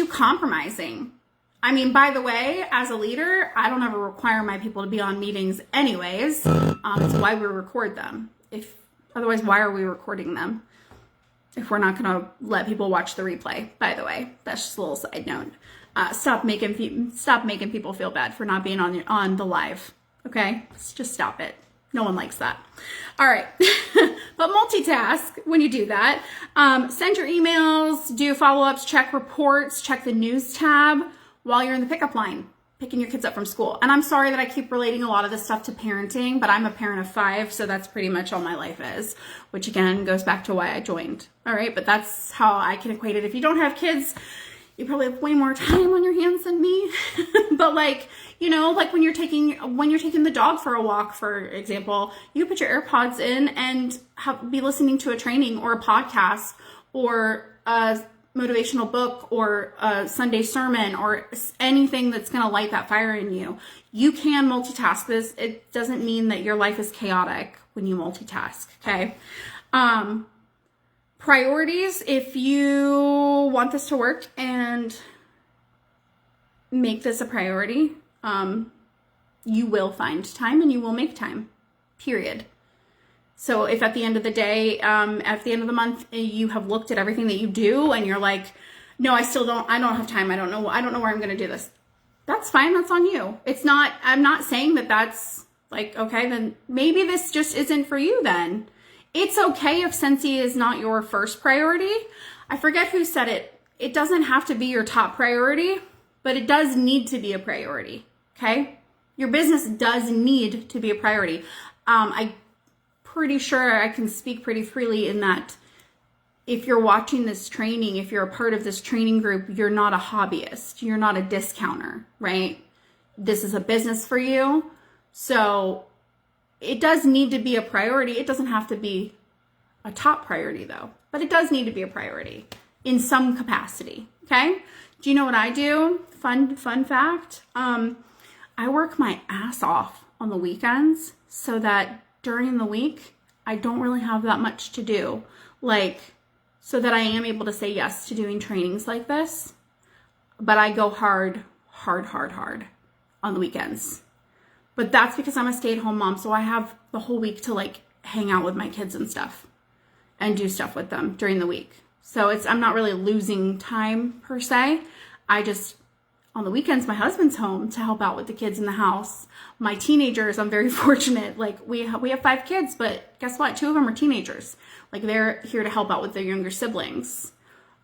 compromising. I mean, by the way, as a leader, I don't ever require my people to be on meetings anyways. It's why we record them. Otherwise, why are we recording them if we're not going to let people watch the replay? By the way, that's just a little side note. Stop making people feel bad for not being on the live. Okay, just stop it. No one likes that. All right. But multitask when you do that. Send your emails, do follow-ups, check reports, check the news tab while you're in the pickup line, picking your kids up from school. And I'm sorry that I keep relating a lot of this stuff to parenting, but I'm a parent of 5, so that's pretty much all my life is, which again goes back to why I joined. All right, but that's how I can equate it. If you don't have kids, you probably have way more time on your hands than me. But like, you know, like when you're taking the dog for a walk, for example, you put your AirPods in and be listening to a training or a podcast or a motivational book or a Sunday sermon or anything that's going to light that fire in you. You can multitask this. It doesn't mean that your life is chaotic when you multitask. Okay. Priorities, if you want this to work and make this a priority, you will find time and you will make time, period. So if at the end of the day, at the end of the month, you have looked at everything that you do and you're like, no, I don't have time. I don't know where I'm going to do this. That's fine. That's on you. I'm not saying that that's like, okay, then maybe this just isn't for you then. It's okay if Scentsy is not your first priority. I forget who said it. It doesn't have to be your top priority, but it does need to be a priority, okay? Your business does need to be a priority. I'm pretty sure I can speak pretty freely in that if you're watching this training, if you're a part of this training group, you're not a hobbyist. You're not a discounter, right? This is a business for you. So it does need to be a priority. It doesn't have to be a top priority though, but it does need to be a priority in some capacity. Okay. Do you know what I do? Fun fact. I work my ass off on the weekends so that during the week, I don't really have that much to do. So that I am able to say yes to doing trainings like this, but I go hard on the weekends. But that's because I'm a stay-at-home mom, so I have the whole week to like hang out with my kids and stuff and do stuff with them during the week. So I'm not really losing time per se. On the weekends, my husband's home to help out with the kids in the house. My teenagers, I'm very fortunate. Like we have 5 kids, but guess what? 2 of them are teenagers. Like they're here to help out with their younger siblings,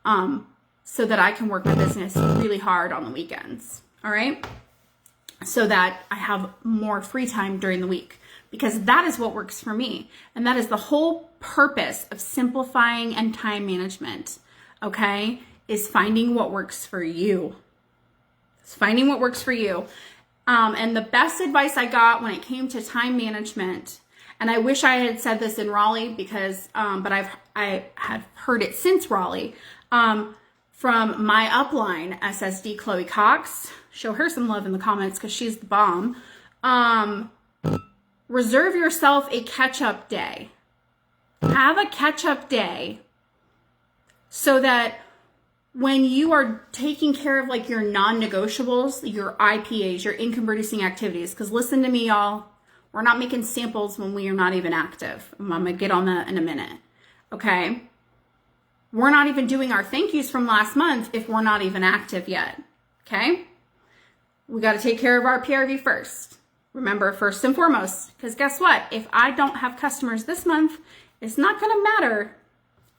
so that I can work my business really hard on the weekends. All right. So that I have more free time during the week, because that is what works for me. And that is the whole purpose of simplifying and time management, okay, is finding what works for you. It's finding what works for you. And the best advice I got when it came to time management, and I wish I had said this in Raleigh because, but I have heard it since Raleigh, from my upline, SSD Chloe Cox. Show her some love in the comments because she's the bomb. Reserve yourself a catch-up day. Have a catch-up day so that when you are taking care of like your non-negotiables, your IPAs, your income producing activities, because listen to me, y'all, we're not making samples when we are not even active. I'm gonna get on that in a minute, okay? We're not even doing our thank yous from last month if we're not even active yet, okay? We got to take care of our PRV first. Remember, first and foremost, because guess what? If I don't have customers this month, it's not going to matter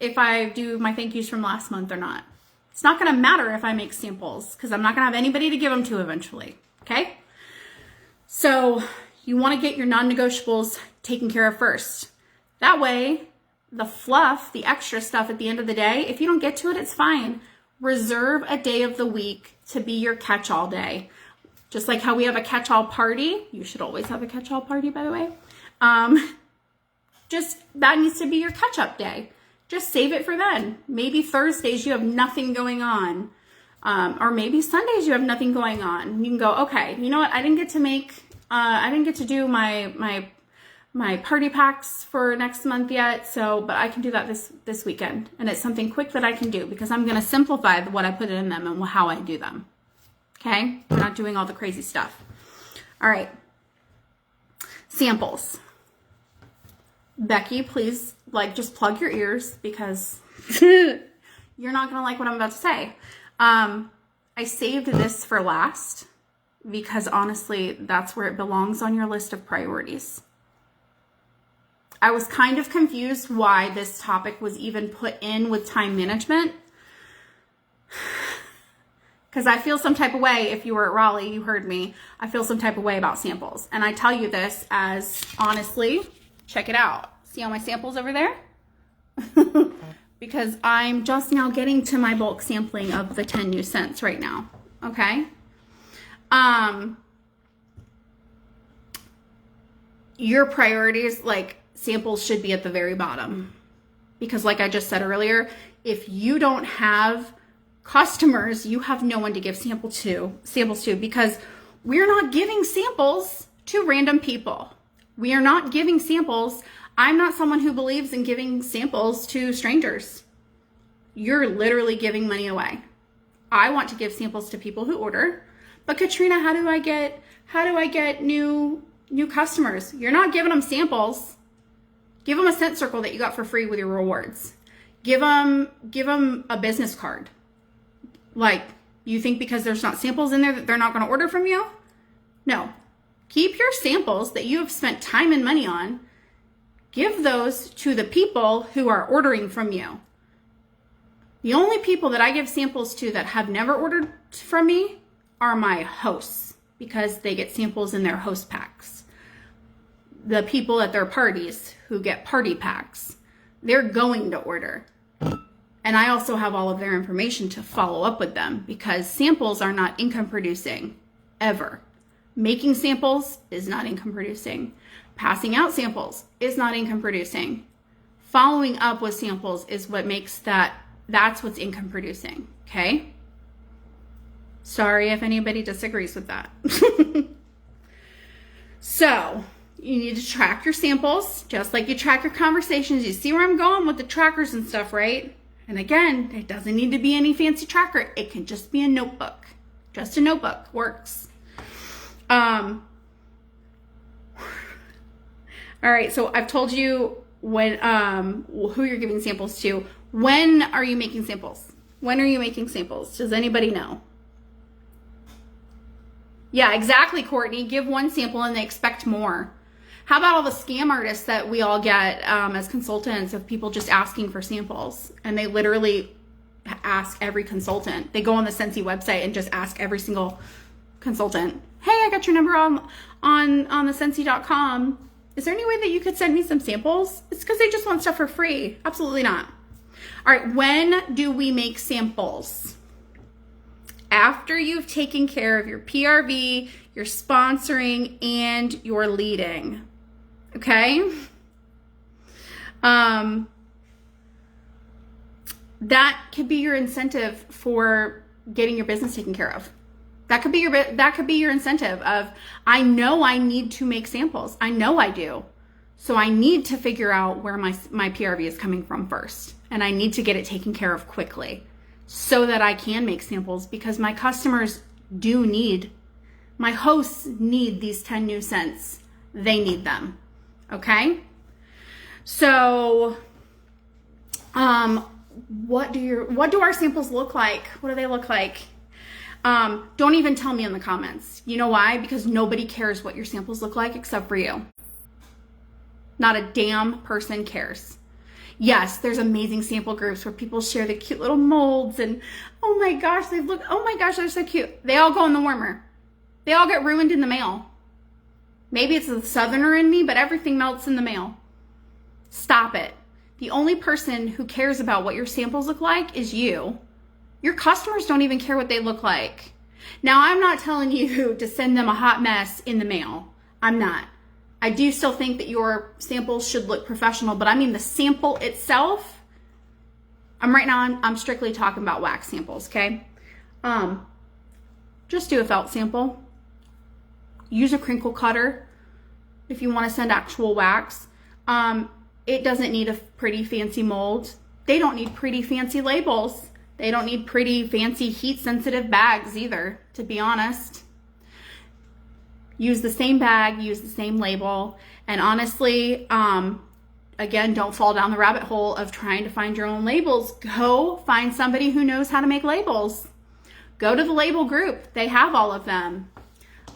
if I do my thank yous from last month or not. It's not going to matter if I make samples because I'm not going to have anybody to give them to eventually, okay? So you want to get your non-negotiables taken care of first. That way, the fluff, the extra stuff at the end of the day, if you don't get to it, it's fine. Reserve a day of the week to be your catch-all day. Just like how we have a catch-all party. You should always have a catch-all party, by the way. Just that needs to be your catch-up day. Just save it for then. Maybe Thursdays you have nothing going on. Or maybe Sundays you have nothing going on. You can go, okay, you know what? I didn't get to do my party packs for next month yet. So, but I can do that this weekend. And it's something quick that I can do because I'm going to simplify what I put in them and how I do them. Okay? We're not doing all the crazy stuff. All right. Samples. Becky, please, just plug your ears because you're not going to like what I'm about to say. I saved this for last because honestly, that's where it belongs on your list of priorities. I was kind of confused why this topic was even put in with time management. Because I feel some type of way, if you were at Raleigh, you heard me, I feel some type of way about samples. And I tell you this as, honestly, check it out. See all my samples over there? Because I'm just now getting to my bulk sampling of the 10 new scents right now, okay? Your priorities, samples should be at the very bottom. Because like I just said earlier, if you don't have customers, you have no one to give samples to because we're not giving samples to random people. We are not giving samples. I'm not someone who believes in giving samples to strangers. You're literally giving money away. I want to give samples to people who order. But Katrina, how do I get new customers? You're not giving them samples. Give them a scent circle that you got for free with your rewards. Give them a business card. You think because there's not samples in there that they're not going to order from you? No. Keep your samples that you have spent time and money on. Give those to the people who are ordering from you. The only people that I give samples to that have never ordered from me are my hosts because they get samples in their host packs. The people at their parties who get party packs, they're going to order. And I also have all of their information to follow up with them because samples are not income producing ever. Making samples is not income producing. Passing out samples is not income producing. Following up with samples is what makes that's what's income producing. Okay? Sorry if anybody disagrees with that. So, you need to track your samples just like you track your conversations. You see where I'm going with the trackers and stuff, right? And again, it doesn't need to be any fancy tracker. It can just be a notebook. Just a notebook works. All right, so I've told you when who you're giving samples to. When are you making samples? When are you making samples? Does anybody know? Yeah, exactly, Courtney. Give one sample and they expect more. How about all the scam artists that we all get as consultants of people just asking for samples? And they literally ask every consultant. They go on the Scentsy website and just ask every single consultant, hey, I got your number on the Scentsy.com. Is there any way that you could send me some samples? It's because they just want stuff for free. Absolutely not. All right, when do we make samples? After you've taken care of your PRV, your sponsoring, and your leading. Okay? That could be your incentive for getting your business taken care of. That could be your incentive of, I know I need to make samples. I know I do. So I need to figure out where my PRV is coming from first. And I need to get it taken care of quickly. so that I can make samples, because my customers do need, my hosts need these 10 new scents. They need them. Okay? So, what do our samples look like? What do they look like? Don't even tell me in the comments. You know why? Because nobody cares what your samples look like except for you. Not a damn person cares. Yes, there's amazing sample groups where people share the cute little molds and oh my gosh, they're so cute. They all go in the warmer. They all get ruined in the mail. Maybe it's the southerner in me, but everything melts in the mail. Stop it. The only person who cares about what your samples look like is you. Your customers don't even care what they look like. Now, I'm not telling you to send them a hot mess in the mail. I'm not. I do still think that your samples should look professional, but I mean the sample itself. I'm strictly talking about wax samples, okay? Just do a felt sample. Use a crinkle cutter if you want to send actual wax. It doesn't need a pretty fancy mold. They don't need pretty fancy labels. They don't need pretty fancy heat sensitive bags either, to be honest. Use the same bag, use the same label, and honestly, again, don't fall down the rabbit hole of trying to find your own labels. Go find somebody who knows how to make labels. Go to the label group. They have all of them.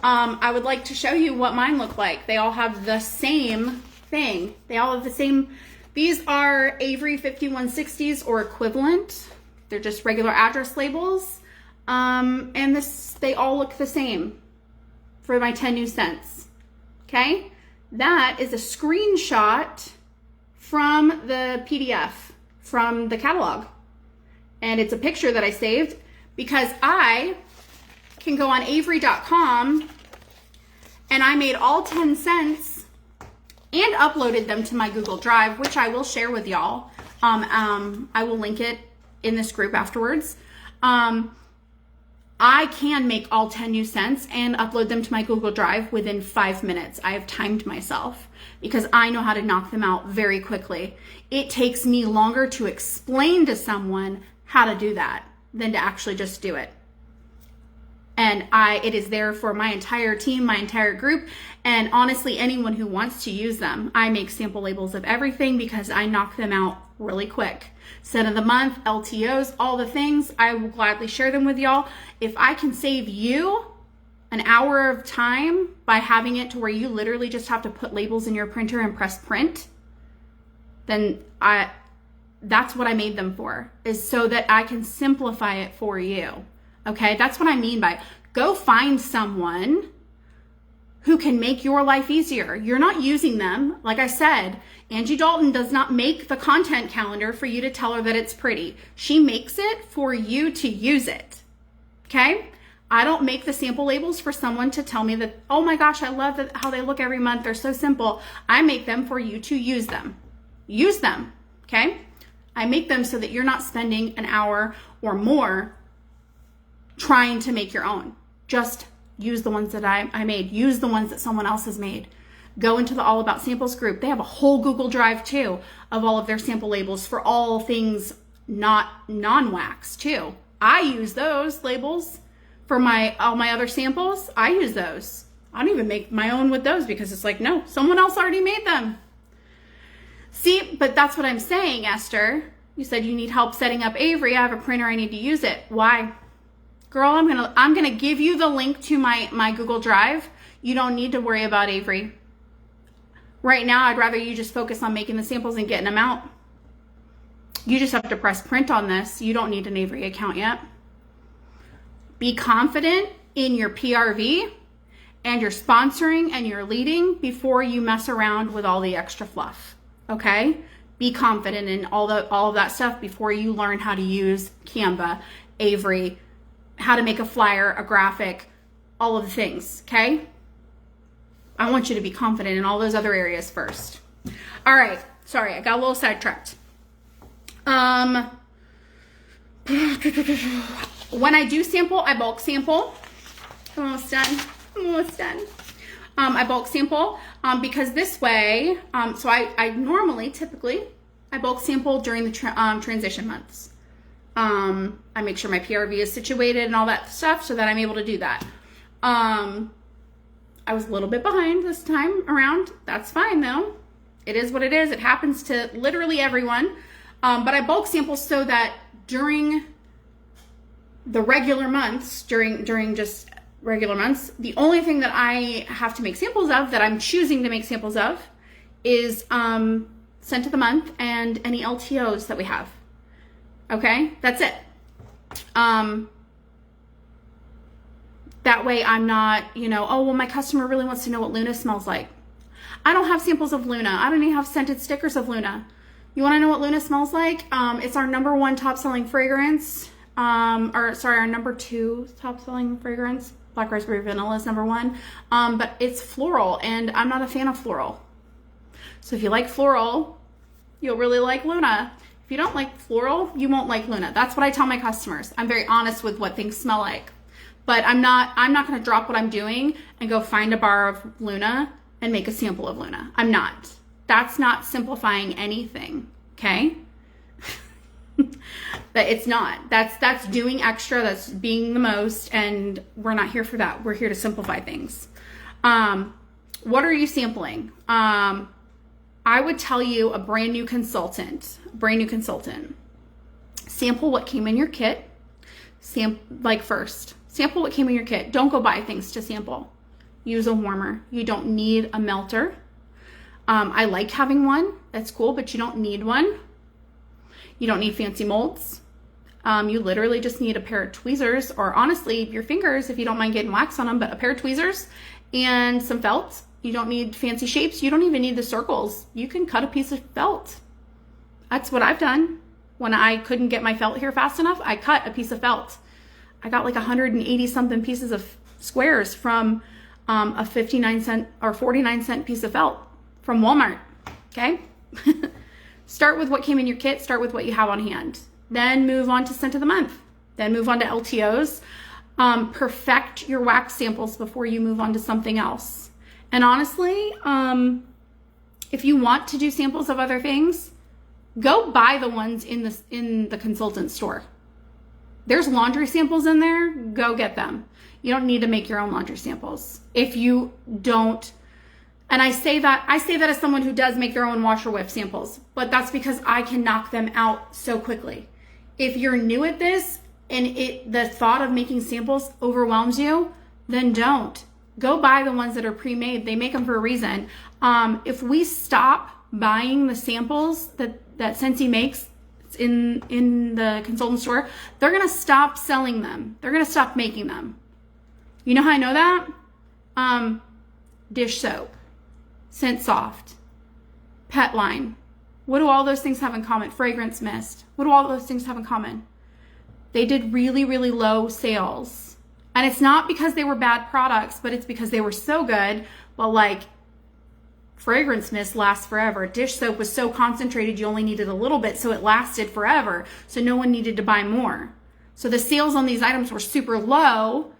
I would like to show you what mine look like. They all have the same thing. They all have the same. These are Avery 5160s or equivalent. They're just regular address labels. And they all look the same for my 10 new scents. Okay? That is a screenshot from the PDF from the catalog. And it's a picture that I saved because I can go on avery.com and I made all 10 scents and uploaded them to my Google Drive, which I will share with y'all. I will link it in this group afterwards. I can make all 10 new scents and upload them to my Google Drive within 5 minutes. I have timed myself because I know how to knock them out very quickly. It takes me longer to explain to someone how to do that than to actually just do it. And it is there for my entire team, my entire group, and honestly, anyone who wants to use them. I make sample labels of everything because I knock them out really quick. Scent of the month, LTOs, all the things, I will gladly share them with y'all. If I can save you an hour of time by having it to where you literally just have to put labels in your printer and press print, then that's what I made them for, is so that I can simplify it for you. Okay, that's what I mean by go find someone who can make your life easier. You're not using them. Like I said, Angie Dalton does not make the content calendar for you to tell her that it's pretty. She makes it for you to use it. Okay? I don't make the sample labels for someone to tell me that, oh my gosh, I love how they look every month. They're so simple. I make them for you to use them. Use them. Okay? I make them so that you're not spending an hour or more trying to make your own. Just use the ones that I made. Use the ones that someone else has made. Go into the All About Samples group. They have a whole Google Drive too of all of their sample labels for all things not non-wax too. I use those labels for all my other samples. I use those. I don't even make my own with those because it's like, no, someone else already made them. See, but that's what I'm saying, Esther. You said you need help setting up Avery. I have a printer. I need to use it. Why? Girl, I'm gonna give you the link to my Google Drive. You don't need to worry about Avery. Right now, I'd rather you just focus on making the samples and getting them out. You just have to press print on this. You don't need an Avery account yet. Be confident in your PRV and your sponsoring and your leading before you mess around with all the extra fluff. Okay? Be confident in all of that stuff before you learn how to use Canva, Avery, how to make a flyer, a graphic, all of the things, okay? I want you to be confident in all those other areas first. All right, sorry, I got a little sidetracked. When I do sample, I bulk sample. I'm almost done. I bulk sample because this way, so I normally, typically, I bulk sample during the transition months. I make sure my PRV is situated and all that stuff so that I'm able to do that. I was a little bit behind this time around. That's fine though. It is what it is. It happens to literally everyone. But I bulk sample so that during the regular months, during just regular months, the only thing that I have to make samples of, that I'm choosing to make samples of, is scent of the month and any LTOs that we have. Okay, that's it. That way I'm not, oh, well, my customer really wants to know what Luna smells like. I don't have samples of Luna. I don't even have scented stickers of Luna. You want to know what Luna smells like? It's our #1 top selling fragrance. Our number 2 top selling fragrance. Black Raspberry Vanilla is #1. But it's floral, and I'm not a fan of floral. So if you like floral, you'll really like Luna. If you don't like floral, you won't like Luna. That's what I tell my customers. I'm very honest with what things smell like. But I'm not going to drop what I'm doing and go find a bar of Luna and make a sample of Luna. I'm not. That's not simplifying anything, okay? That it's not. That's doing extra, that's being the most, and we're not here for that. We're here to simplify things. What are you sampling? I would tell you a brand new consultant. Sample what came in your kit. First. Sample what came in your kit. Don't go buy things to sample. Use a warmer. You don't need a melter. I like having one. That's cool, but you don't need one. You don't need fancy molds. You literally just need a pair of tweezers, or honestly, your fingers, if you don't mind getting wax on them, but a pair of tweezers and some felt. You don't need fancy shapes. You don't even need the circles. You can cut a piece of felt. That's what I've done. When I couldn't get my felt here fast enough, I cut a piece of felt. I got like 180 something pieces of squares from a 59-cent or 49-cent piece of felt from Walmart. Okay. Start with what came in your kit. Start with what you have on hand. Then move on to scent of the month. Then move on to LTOs. Perfect your wax samples before you move on to something else. And honestly, if you want to do samples of other things, go buy the ones in the consultant store. There's laundry samples in there. Go get them. You don't need to make your own laundry samples. If you don't, and I say that as someone who does make their own washer whiff samples, but that's because I can knock them out so quickly. If you're new at this and the thought of making samples overwhelms you, then don't. Go buy the ones that are pre-made. They make them for a reason. If we stop buying the samples that Scentsy makes in the consultant store, they're going to stop selling them. They're going to stop making them. You know how I know that? Dish soap, Scent Soft, Pet Line. What do all those things have in common? Fragrance Mist. What do all those things have in common? They did really, really low sales. And it's not because they were bad products, but it's because they were so good. Well, like, Fragrance Mist lasts forever. Dish soap was so concentrated you only needed a little bit, so it lasted forever. So no one needed to buy more. So the sales on these items were super low.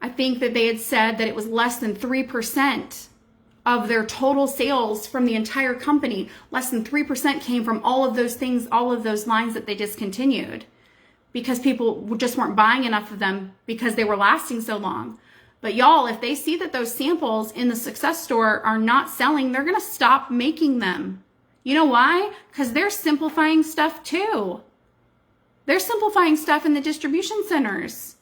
I think that they had said that it was less than 3% of their total sales from the entire company. Less than 3% came from all of those things, all of those lines that they discontinued, because people just weren't buying enough of them because they were lasting so long. But y'all, if they see that those samples in the Success Store are not selling, they're going to stop making them. You know why? Because they're simplifying stuff too. They're simplifying stuff in the distribution centers.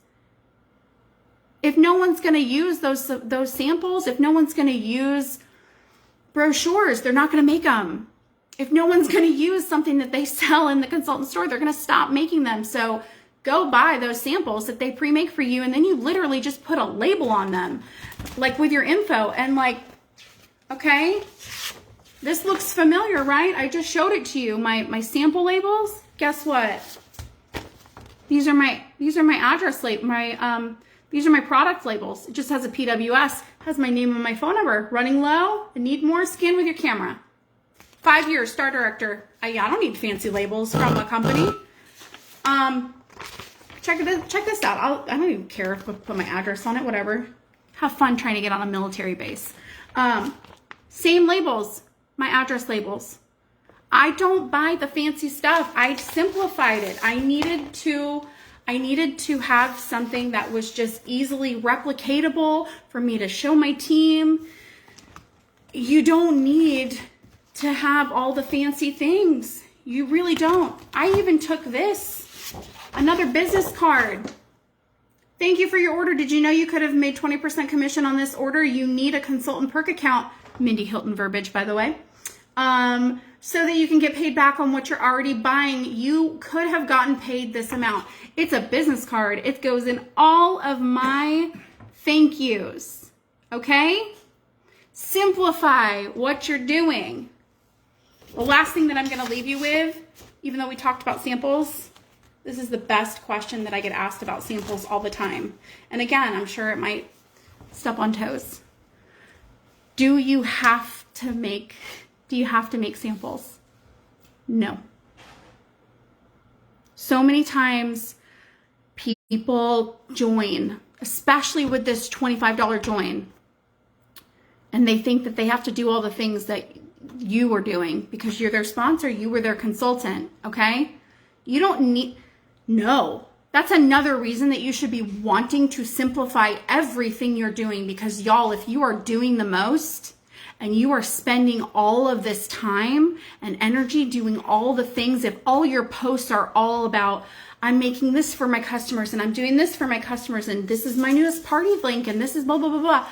If no one's going to use those samples, if no one's going to use brochures, they're not going to make them. If no one's going to use something that they sell in the consultant store, they're going to stop making them. So go buy those samples that they pre-make for you, and then you literally just put a label on them, like with your info, and like, okay, this looks familiar, right? I just showed it to you, my sample labels. Guess what? These are my address label, these are my product labels. It just has a PWS, has my name and my phone number. Running low, need more, scan with your camera. 5 years, Star Director. I don't need fancy labels from a company. Check this out. I don't even care if I put my address on it, whatever. Have fun trying to get on a military base. Same labels, my address labels. I don't buy the fancy stuff. I simplified it. I needed to have something that was just easily replicatable for me to show my team. You don't need to have all the fancy things. You really don't. I even took this, another business card. Thank you for your order. Did you know you could have made 20% commission on this order? You need a consultant perk account. Mindy Hilton verbiage, by the way. So that you can get paid back on what you're already buying. You could have gotten paid this amount. It's a business card. It goes in all of my thank yous. Okay? Simplify what you're doing. The last thing that I'm going to leave you with, even though we talked about samples, this is the best question that I get asked about samples all the time. And again, I'm sure it might step on toes. Do you have to make samples? No. So many times people join, especially with this $25 join, and they think that they have to do all the things that you are doing because you're their sponsor, you were their consultant, okay? You don't need, no. That's another reason that you should be wanting to simplify everything you're doing, because y'all, if you are doing the most and you are spending all of this time and energy doing all the things, if all your posts are all about, I'm making this for my customers and I'm doing this for my customers and this is my newest party link and this is blah, blah, blah, blah.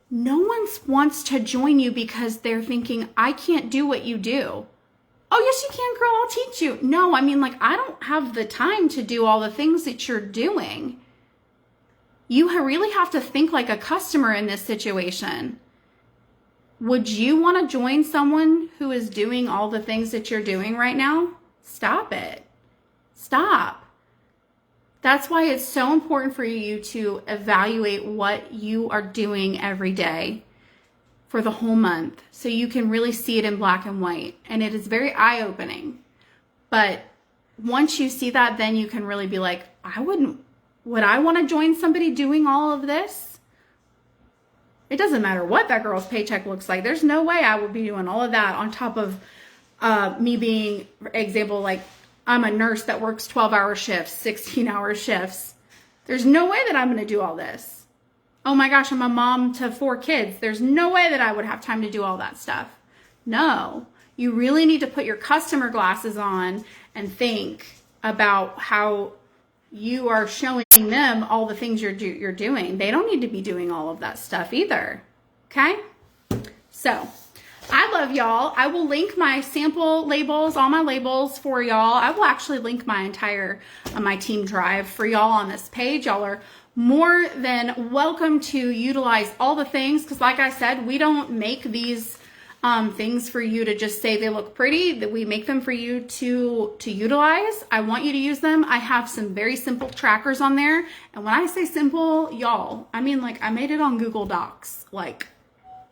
No one wants to join you because they're thinking, I can't do what you do. Oh, yes, you can, girl. I'll teach you. No, I mean, like, I don't have the time to do all the things that you're doing. You really have to think like a customer in this situation. Would you want to join someone who is doing all the things that you're doing right now? Stop it. Stop. That's why it's so important for you to evaluate what you are doing every day for the whole month so you can really see it in black and white. And it is very eye-opening. But once you see that, then you can really be like, would I want to join somebody doing all of this? It doesn't matter what that girl's paycheck looks like. There's no way I would be doing all of that on top of me being, for example, like I'm a nurse that works 12-hour shifts, 16-hour shifts. There's no way that I'm going to do all this. Oh my gosh, I'm a mom to 4 kids. There's no way that I would have time to do all that stuff. No, you really need to put your customer glasses on and think about how you are showing them all the things you're doing. They don't need to be doing all of that stuff either. Okay? So, I love y'all. I will link my sample labels, all my labels for y'all. I will actually link my entire my team drive for y'all on this page. Y'all are more than welcome to utilize all the things, because like I said, we don't make these things for you to just say they look pretty, that we make them for you to utilize. I want you to use them. I have some very simple trackers on there. And when I say simple, y'all, I mean like I made it on Google Docs, like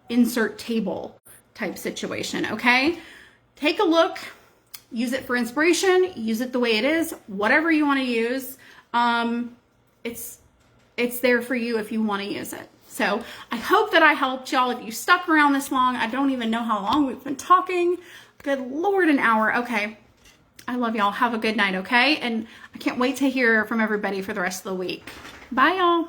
insert table type situation, okay? Take a look, use it for inspiration, use it the way it is, whatever you want to use. It's there for you if you want to use it. So I hope that I helped y'all. If you stuck around this long, I don't even know how long we've been talking. Good Lord, an hour. Okay. I love y'all. Have a good night, okay? And I can't wait to hear from everybody for the rest of the week. Bye, y'all.